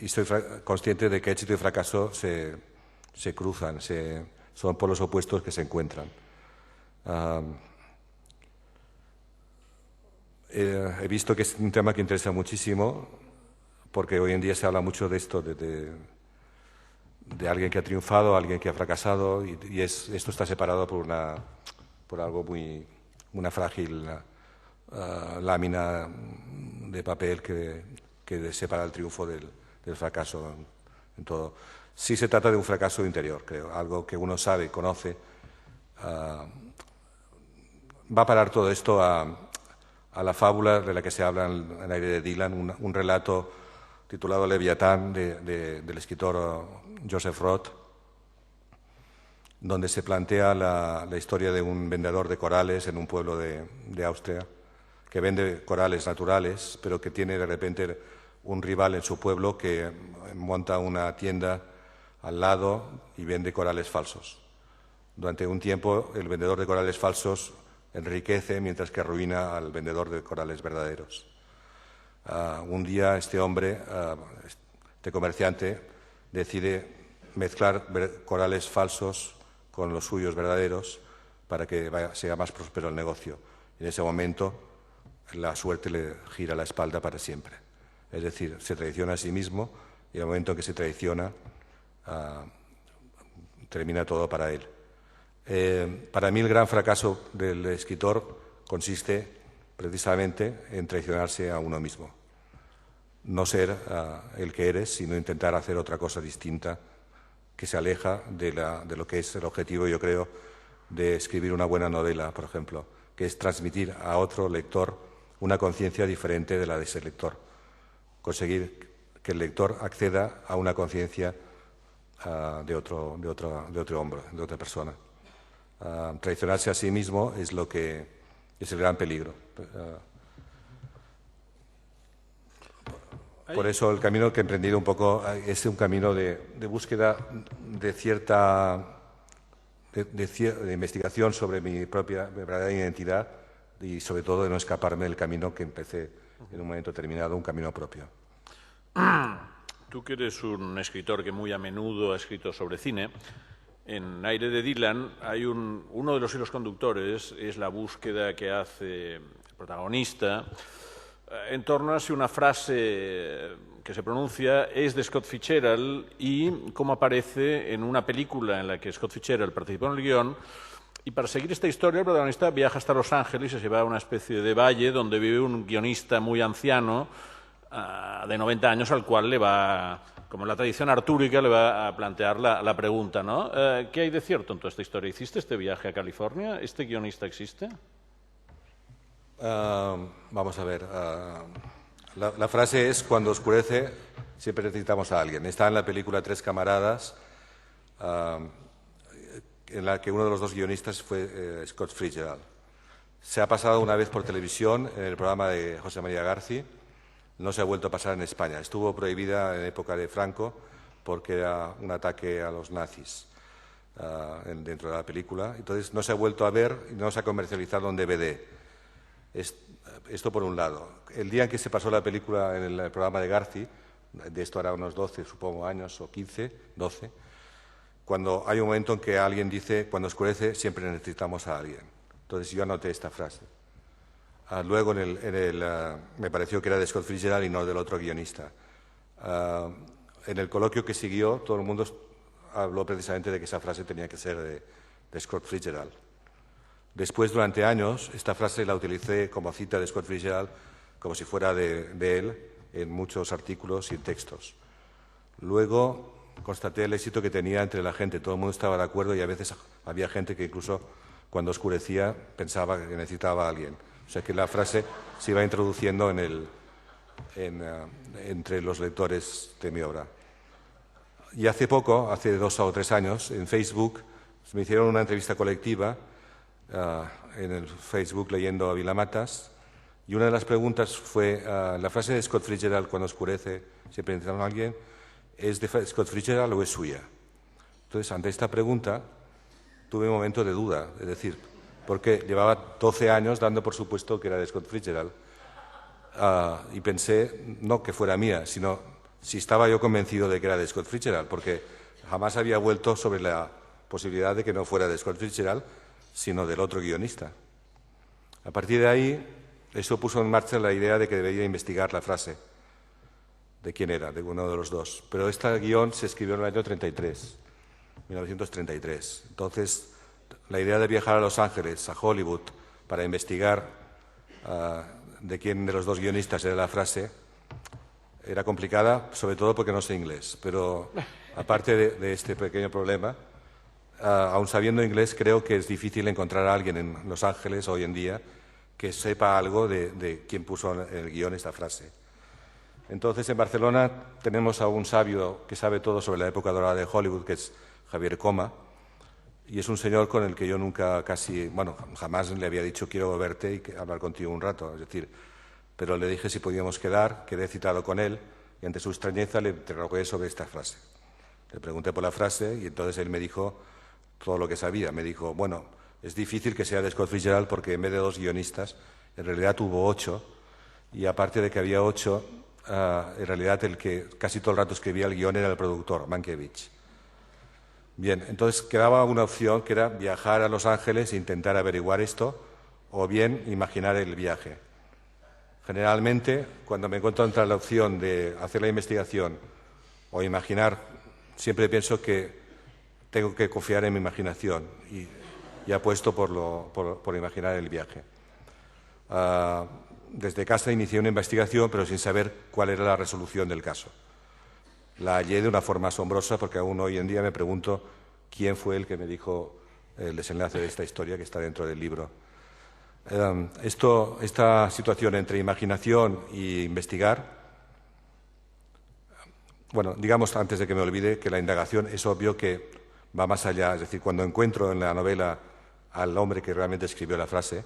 Y soy consciente de que éxito y fracaso se cruzan, son polos opuestos que se encuentran. He visto que es un tema que interesa muchísimo, porque hoy en día se habla mucho de esto, de alguien que ha triunfado, alguien que ha fracasado, y esto está separado por algo una frágil lámina de papel que separa el triunfo del fracaso en todo. Sí se trata de un fracaso interior, creo, algo que uno sabe, conoce. Va a parar todo esto a la fábula de la que se habla en el aire de Dylan, un relato titulado Leviatán del escritor Joseph Roth, donde se plantea la historia de un vendedor de corales en un pueblo de Austria, que vende corales naturales, pero que tiene de repente un rival en su pueblo que monta una tienda al lado y vende corales falsos. Durante un tiempo el vendedor de corales falsos enriquece mientras que arruina al vendedor de corales verdaderos. Un día este hombre, este comerciante, decide mezclar corales falsos con los suyos verdaderos para que sea más próspero el negocio. En ese momento la suerte le gira la espalda para siempre. Es decir, se traiciona a sí mismo y en el momento en que se traiciona termina todo para él. Para mí el gran fracaso del escritor consiste precisamente en traicionarse a uno mismo. No ser el que eres, sino intentar hacer otra cosa distinta que se aleja de lo que es el objetivo, yo creo, de escribir una buena novela, por ejemplo, que es transmitir a otro lector una conciencia diferente de la de ese lector. Conseguir que el lector acceda a una conciencia de otro hombre, de otra persona. Traicionarse a sí mismo es lo que es el gran peligro. Por eso el camino que he emprendido un poco es un camino de búsqueda de cierta de investigación sobre mi propia verdadera identidad y sobre todo de no escaparme del camino que empecé en un momento determinado, un camino propio. Tú que eres un escritor que muy a menudo ha escrito sobre cine, en Aire de Dylan hay uno de los hilos conductores, es la búsqueda que hace el protagonista en torno a si una frase que se pronuncia es de Scott Fitzgerald y cómo aparece en una película en la que Scott Fitzgerald participó en el guión. Y para seguir esta historia, el protagonista viaja hasta Los Ángeles y se va a una especie de valle donde vive un guionista muy anciano, de 90 años, al cual le va, como en la tradición artúrica, le va a plantear la pregunta, ¿no? ¿Qué hay de cierto en toda esta historia? ¿Hiciste este viaje a California? ¿Este guionista existe? Vamos a ver. La frase es: cuando oscurece, siempre necesitamos a alguien. Está en la película Tres camaradas, en la que uno de los dos guionistas fue Scott Fitzgerald. Se ha pasado una vez por televisión en el programa de José María García. No se ha vuelto a pasar en España. Estuvo prohibida en época de Franco porque era un ataque a los nazis dentro de la película. Entonces no se ha vuelto a ver y no se ha comercializado en DVD. Esto por un lado. El día en que se pasó la película en el programa de García, de esto hará unos 12, supongo, años, o 15, 12, cuando hay un momento en que alguien dice: cuando oscurece siempre necesitamos a alguien. Entonces yo anoté esta frase. Luego me pareció que era de Scott Fitzgerald y no del otro guionista. En el coloquio que siguió, todo el mundo habló precisamente de que esa frase tenía que ser de Scott Fitzgerald. Después, durante años, esta frase la utilicé como cita de Scott Fitzgerald, como si fuera de él, en muchos artículos y textos. Luego constaté el éxito que tenía entre la gente. Todo el mundo estaba de acuerdo y a veces había gente que incluso cuando oscurecía pensaba que necesitaba a alguien. O sea que la frase se iba introduciendo entre los lectores de mi obra. Y hace poco, hace 2 o 3 años, en Facebook me hicieron una entrevista colectiva en el Facebook leyendo a Vilamatas, y una de las preguntas fue, la frase de Scott Fitzgerald, cuando oscurece, siempre necesitan a alguien, ¿es de Scott Fitzgerald o es suya? Entonces, ante esta pregunta, tuve un momento de duda, es decir, porque llevaba 12 años dando por supuesto que era de Scott Fitzgerald, y pensé, no que fuera mía, sino si estaba yo convencido de que era de Scott Fitzgerald, porque jamás había vuelto sobre la posibilidad de que no fuera de Scott Fitzgerald, sino del otro guionista. A partir de ahí, eso puso en marcha la idea de que debería investigar la frase, de quién era, de uno de los dos. Pero este guión se escribió en el año 1933. Entonces, la idea de viajar a Los Ángeles, a Hollywood, para investigar de quién de los dos guionistas era la frase, era complicada, sobre todo porque no sé inglés. Pero aparte de este pequeño problema, aun sabiendo inglés, creo que es difícil encontrar a alguien en Los Ángeles hoy en día que sepa algo de quién puso en el guión esta frase. Entonces, en Barcelona tenemos a un sabio que sabe todo sobre la época dorada de Hollywood, que es Javier Coma, y es un señor con el que yo nunca jamás le había dicho quiero verte y hablar contigo un rato, es decir, pero le dije si podíamos quedar, quedé citado con él, y ante su extrañeza le interrogué sobre esta frase. Le pregunté por la frase y entonces él me dijo todo lo que sabía. Me dijo, bueno, es difícil que sea de Scott Fitzgerald porque en vez de 2 guionistas, en realidad hubo 8, y aparte de que había 8, en realidad el que casi todo el rato escribía el guión era el productor, Mankiewicz. Bien, entonces quedaba una opción que era viajar a Los Ángeles e intentar averiguar esto, o bien imaginar el viaje. Generalmente, cuando me encuentro entre la opción de hacer la investigación o imaginar, siempre pienso que tengo que confiar en mi imaginación y apuesto por imaginar el viaje. Desde casa inicié una investigación, pero sin saber cuál era la resolución del caso. La hallé de una forma asombrosa porque aún hoy en día me pregunto quién fue el que me dijo el desenlace de esta historia que está dentro del libro. Esta situación entre imaginación e investigar, bueno, digamos antes de que me olvide que la indagación es obvio que va más allá, es decir, cuando encuentro en la novela al hombre que realmente escribió la frase,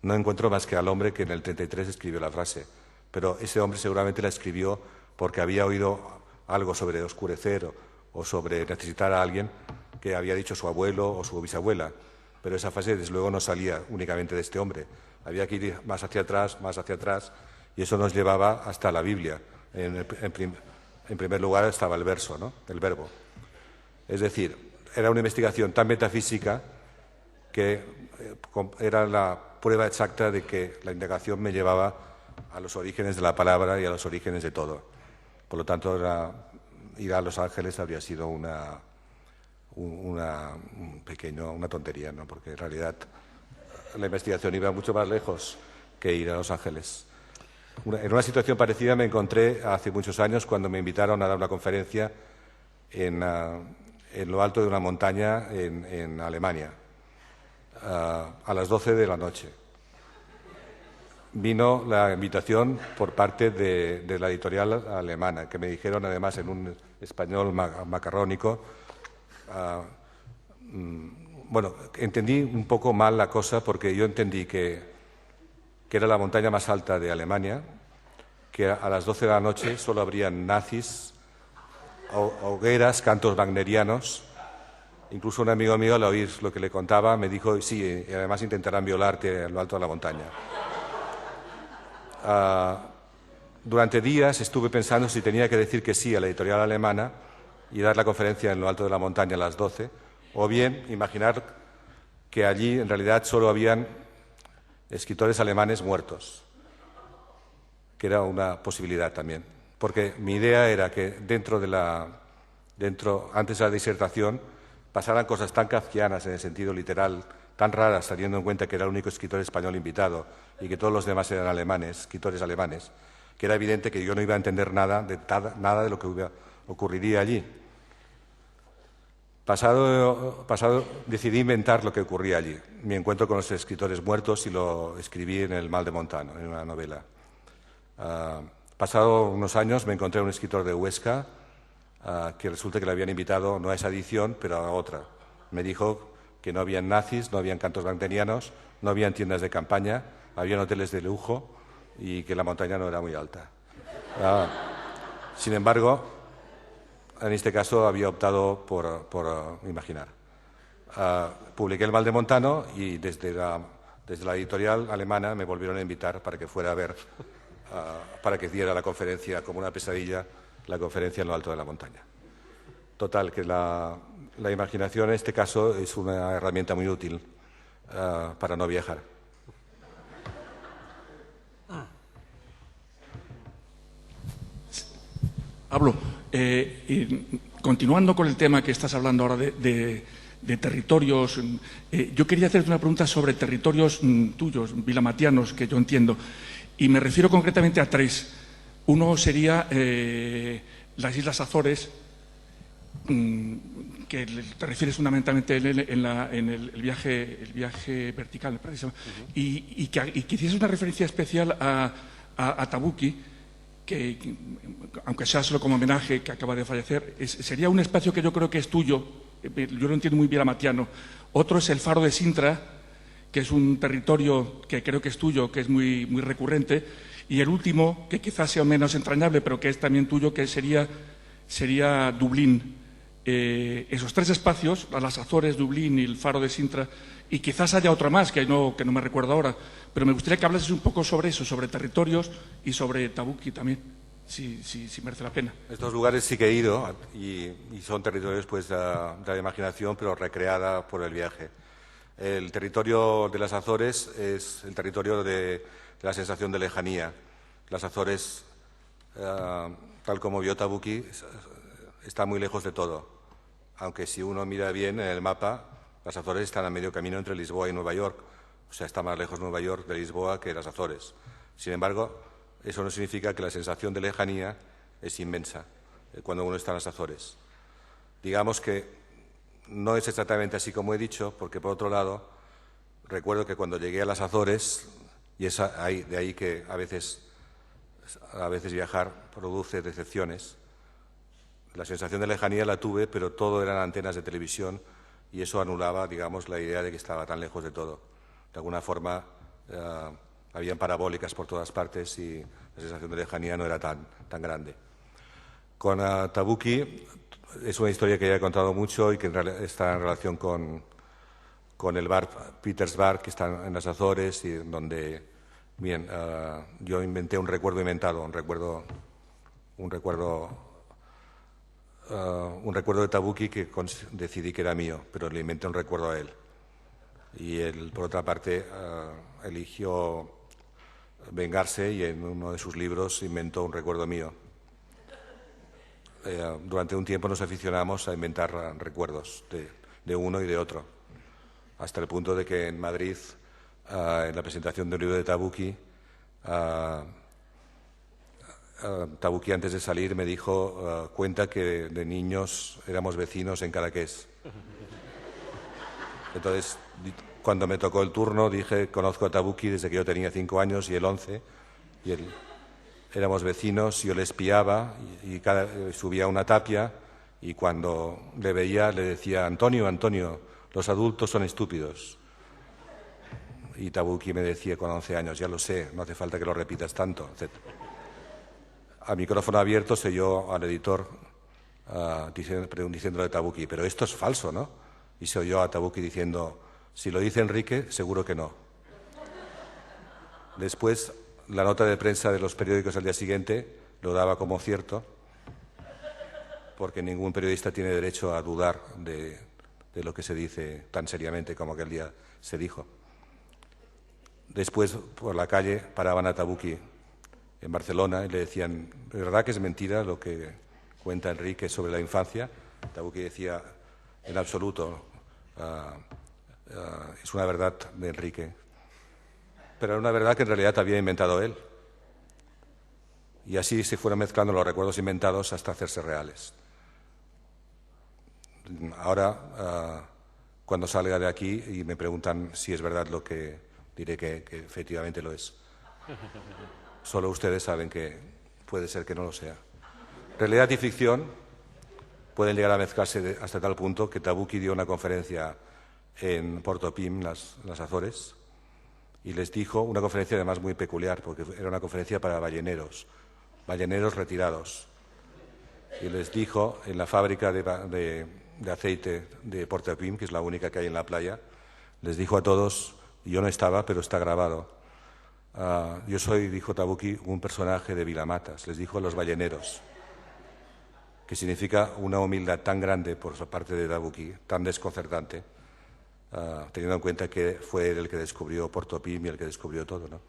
no encuentro más que al hombre que en el 33 escribió la frase, pero ese hombre seguramente la escribió porque había oído algo sobre oscurecer o sobre necesitar a alguien que había dicho su abuelo o su bisabuela, pero esa frase desde luego no salía únicamente de este hombre, había que ir más hacia atrás, y eso nos llevaba hasta la Biblia. En primer lugar estaba el verso, ¿no? El verbo. Es decir, era una investigación tan metafísica que era la prueba exacta de que la indagación me llevaba a los orígenes de la palabra y a los orígenes de todo. Por lo tanto, ir a Los Ángeles habría sido una tontería, ¿no? Porque en realidad la investigación iba mucho más lejos que ir a Los Ángeles. En una situación parecida me encontré hace muchos años cuando me invitaron a dar una conferencia en lo alto de una montaña en Alemania, a las 12 de la noche. Vino la invitación por parte de la editorial alemana, que me dijeron además en un español macarrónico. Bueno, entendí un poco mal la cosa porque yo entendí que era la montaña más alta de Alemania, que a las 12 de la noche solo habrían nazis, hogueras, cantos wagnerianos. Incluso un amigo mío, al oír lo que le contaba, me dijo, sí, y además intentarán violarte en lo alto de la montaña. Durante días estuve pensando si tenía que decir que sí a la editorial alemana y dar la conferencia en lo alto de la montaña a las 12, o bien imaginar que allí en realidad solo habían escritores alemanes muertos, que era una posibilidad también. Porque mi idea era que antes de la disertación, pasaran cosas tan kafkianas en el sentido literal, tan raras, teniendo en cuenta que era el único escritor español invitado y que todos los demás eran alemanes, escritores alemanes, que era evidente que yo no iba a entender nada de lo que ocurriría allí. Pasado, decidí inventar lo que ocurría allí. Mi encuentro con los escritores muertos, y lo escribí en El mal de Montano, en una novela. Pasado unos años me encontré un escritor de Huesca que resulta que le habían invitado no a esa edición, pero a otra. Me dijo que no habían nazis, no habían cantos wagnerianos, no habían tiendas de campaña, habían hoteles de lujo y que la montaña no era muy alta. Sin embargo, en este caso había optado por imaginar. Publiqué El mal de Montano y desde la editorial alemana me volvieron a invitar para que fuera a ver, para que diera la conferencia como una pesadilla, la conferencia en lo alto de la montaña. Total, que la imaginación en este caso es una herramienta muy útil para no viajar. Pablo, continuando con el tema que estás hablando ahora de territorios, yo quería hacerte una pregunta sobre territorios tuyos, vilamatianos, que yo entiendo, y me refiero concretamente a tres. Uno sería las Islas Azores, que te refieres fundamentalmente en el viaje vertical, y que hicieses una referencia especial a Tabucchi, que aunque sea solo como homenaje, que acaba de fallecer, sería un espacio que yo creo que es tuyo, yo lo entiendo muy vilamatiano. Otro es el Faro de Sintra, que es un territorio que creo que es tuyo, que es muy, muy recurrente, y el último, que quizás sea menos entrañable, pero que es también tuyo, que sería Dublín. Esos tres espacios, las Azores, Dublín y el Faro de Sintra, y quizás haya otra más que no me recuerdo ahora, pero me gustaría que hablases un poco sobre eso, sobre territorios y sobre Tabucchi también, si merece la pena. Estos lugares sí que he ido y son territorios pues de la imaginación, pero recreada por el viaje. El territorio de las Azores es el territorio de la sensación de lejanía. Las Azores, tal como vio Tabucchi, está muy lejos de todo. Aunque si uno mira bien en el mapa, las Azores están a medio camino entre Lisboa y Nueva York. O sea, está más lejos Nueva York de Lisboa que las Azores. Sin embargo, eso no significa que la sensación de lejanía es inmensa cuando uno está en las Azores. Digamos que no es exactamente así como he dicho, porque por otro lado, recuerdo que cuando llegué a las Azores, y es de ahí que a veces viajar produce decepciones, la sensación de lejanía la tuve, pero todo eran antenas de televisión y eso anulaba, digamos, la idea de que estaba tan lejos de todo. De alguna forma, habían parabólicas por todas partes y la sensación de lejanía no era tan grande. Con Tabucchi es una historia que ya he contado mucho y que está en relación con el bar Peter's Bar, que está en las Azores, y donde, bien, yo inventé un recuerdo inventado, un recuerdo de Tabucchi que decidí que era mío, pero le inventé un recuerdo a él. Y él, por otra parte, eligió vengarse y en uno de sus libros inventó un recuerdo mío. Durante un tiempo nos aficionamos a inventar recuerdos de uno y de otro, hasta el punto de que en Madrid, en la presentación del libro de Tabucchi, Tabucchi antes de salir me dijo, cuenta que de niños éramos vecinos en Cadaqués. Entonces, cuando me tocó el turno, dije, conozco a Tabucchi desde que yo tenía 5 años y él 11, y él, éramos vecinos, yo le espiaba y subía a una tapia y cuando le veía le decía, Antonio, los adultos son estúpidos. Y Tabucchi me decía con 11 años, ya lo sé, no hace falta que lo repitas tanto, etc. A micrófono abierto se oyó al editor diciéndole a Tabucchi, pero esto es falso, ¿no? Y se oyó a Tabucchi diciendo, si lo dice Enrique, seguro que no. Después, la nota de prensa de los periódicos al día siguiente lo daba como cierto, porque ningún periodista tiene derecho a dudar de lo que se dice tan seriamente como aquel día se dijo. Después, por la calle, paraban a Tabucchi en Barcelona y le decían, ¿de verdad que es mentira lo que cuenta Enrique sobre la infancia? Tabucchi decía, en absoluto, es una verdad de Enrique. Pero era una verdad que en realidad había inventado él. Y así se fueron mezclando los recuerdos inventados hasta hacerse reales. Ahora, cuando salga de aquí y me preguntan si es verdad lo que diré que efectivamente lo es. Solo ustedes saben que puede ser que no lo sea. Realidad y ficción pueden llegar a mezclarse hasta tal punto que Tabucchi dio una conferencia en Portopim, las Azores, y les dijo, una conferencia además muy peculiar, porque era una conferencia para balleneros retirados. Y les dijo, en la fábrica de aceite de Portopim, que es la única que hay en la playa, les dijo a todos, y yo no estaba, pero está grabado, yo soy, dijo Tabucchi, un personaje de Vilamatas, les dijo a los balleneros, que significa una humildad tan grande por parte de Tabucchi, tan desconcertante, teniendo en cuenta que fue él el que descubrió Portopim y el que descubrió todo, ¿no?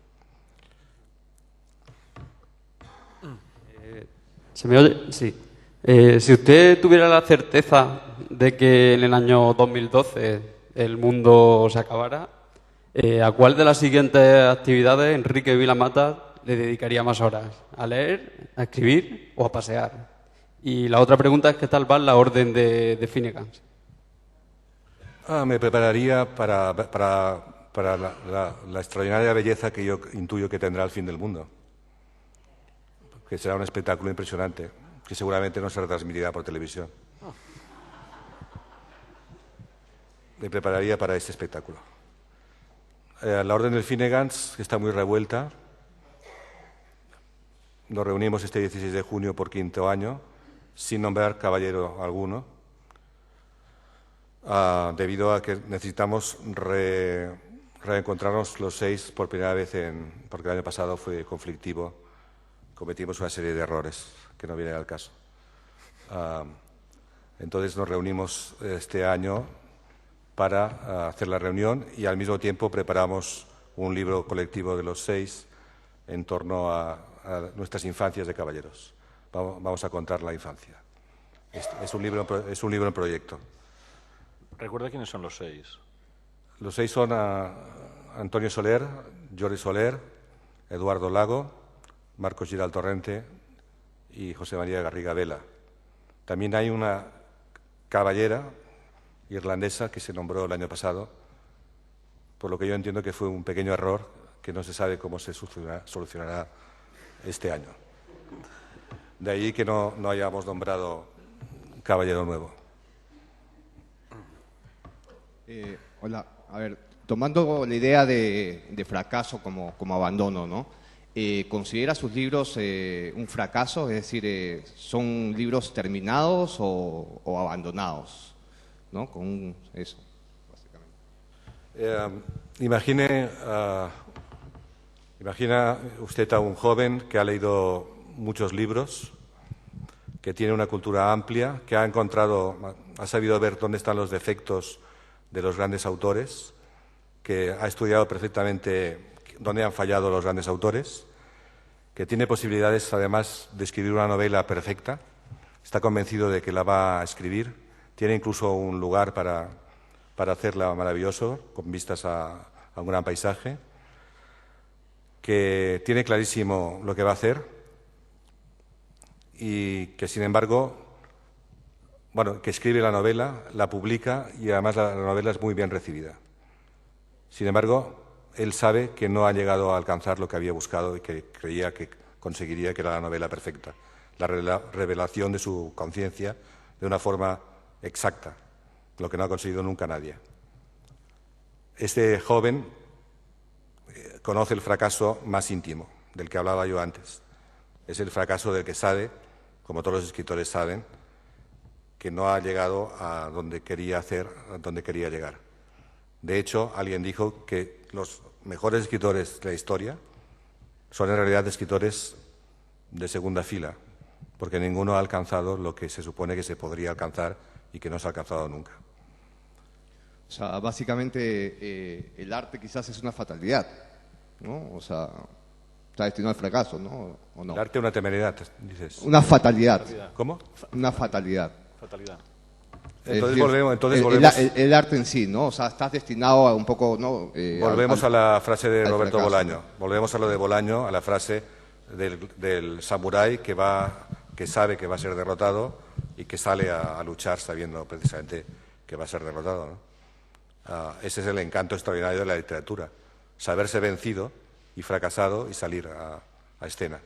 ¿Se me oye? Sí. Si usted tuviera la certeza de que en el año 2012 el mundo se acabara, ¿a cuál de las siguientes actividades Enrique Vilamata le dedicaría más horas? ¿A leer, a escribir o a pasear? Y la otra pregunta es, ¿qué tal va la orden de Finnegan? Me prepararía para la extraordinaria belleza que yo intuyo que tendrá el fin del mundo, que será un espectáculo impresionante, que seguramente no se retransmitirá por televisión. Me prepararía para este espectáculo. La orden del Finnegans, que está muy revuelta. Nos reunimos este 16 de junio por 5º año, sin nombrar caballero alguno, debido a que necesitamos reencontrarnos los 6 por primera vez, porque el año pasado fue conflictivo, cometimos una serie de errores que no vienen al caso. Entonces nos reunimos este año para hacer la reunión y al mismo tiempo preparamos un libro colectivo de los 6 en torno a nuestras infancias de caballeros. Vamos a contar la infancia. Es un libro en proyecto. Recuerda quiénes son los 6. Los 6 son Antonio Soler, Jordi Soler, Eduardo Lago, Marcos Giral Torrente y José María Garriga Vela. También hay una caballera irlandesa que se nombró el año pasado, por lo que yo entiendo que fue un pequeño error que no se sabe cómo se solucionará este año. De ahí que no hayamos nombrado caballero nuevo. Hola, a ver, tomando la idea de fracaso como abandono, ¿no? ¿Considera sus libros un fracaso? Es decir, ¿son libros terminados o abandonados? ¿No? Con eso, básicamente. Imagina usted a un joven que ha leído muchos libros, que tiene una cultura amplia, que ha sabido ver dónde están los defectos de los grandes autores, que ha estudiado perfectamente dónde han fallado los grandes autores, que tiene posibilidades, además, de escribir una novela perfecta, está convencido de que la va a escribir, tiene incluso un lugar para hacerla maravilloso, con vistas a un gran paisaje, que tiene clarísimo lo que va a hacer y que, sin embargo, que escribe la novela, la publica y además la novela es muy bien recibida. Sin embargo, él sabe que no ha llegado a alcanzar lo que había buscado y que creía que conseguiría, que era la novela perfecta, la revelación de su conciencia de una forma exacta, lo que no ha conseguido nunca nadie. Este joven conoce el fracaso más íntimo, del que hablaba yo antes. Es el fracaso del que sabe, como todos los escritores saben, que no ha llegado a donde quería llegar. De hecho, alguien dijo que los mejores escritores de la historia son en realidad escritores de segunda fila, porque ninguno ha alcanzado lo que se supone que se podría alcanzar y que no se ha alcanzado nunca. O sea, básicamente el arte quizás es una fatalidad, ¿no? O sea, está destinado al fracaso, ¿no? ¿O no? El arte es una temeridad, dices. Una fatalidad. ¿Cómo? Una fatalidad. Fatalidad. Entonces volvemos. El arte en sí, ¿no? O sea, estás destinado a un poco, ¿no? Volvemos a la frase de Roberto fracaso. Bolaño. Volvemos a lo de Bolaño, a la frase: del samurái que sabe que va a ser derrotado y que sale a luchar sabiendo precisamente que va a ser derrotado, ¿no? Ese es el encanto extraordinario de la literatura, saberse vencido y fracasado y salir a escena.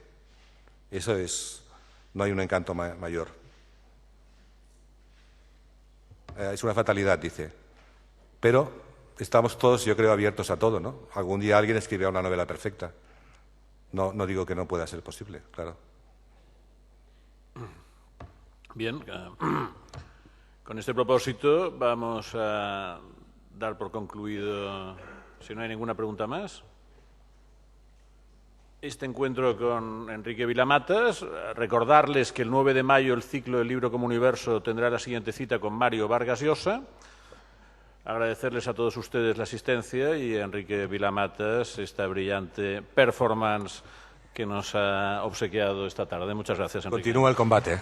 Eso es, no hay un encanto mayor. Es una fatalidad, dice. Pero estamos todos, yo creo, abiertos a todo, ¿no? Algún día alguien escribirá una novela perfecta. No digo que no pueda ser posible, claro. Bien, con este propósito vamos a dar por concluido, si no hay ninguna pregunta más, este encuentro con Enrique Vila-Matas. Recordarles que el 9 de mayo el ciclo del libro como universo tendrá la siguiente cita con Mario Vargas Llosa. Agradecerles a todos ustedes la asistencia y a Enrique Vila-Matas esta brillante performance que nos ha obsequiado esta tarde. Muchas gracias, Enrique. Continúa el combate.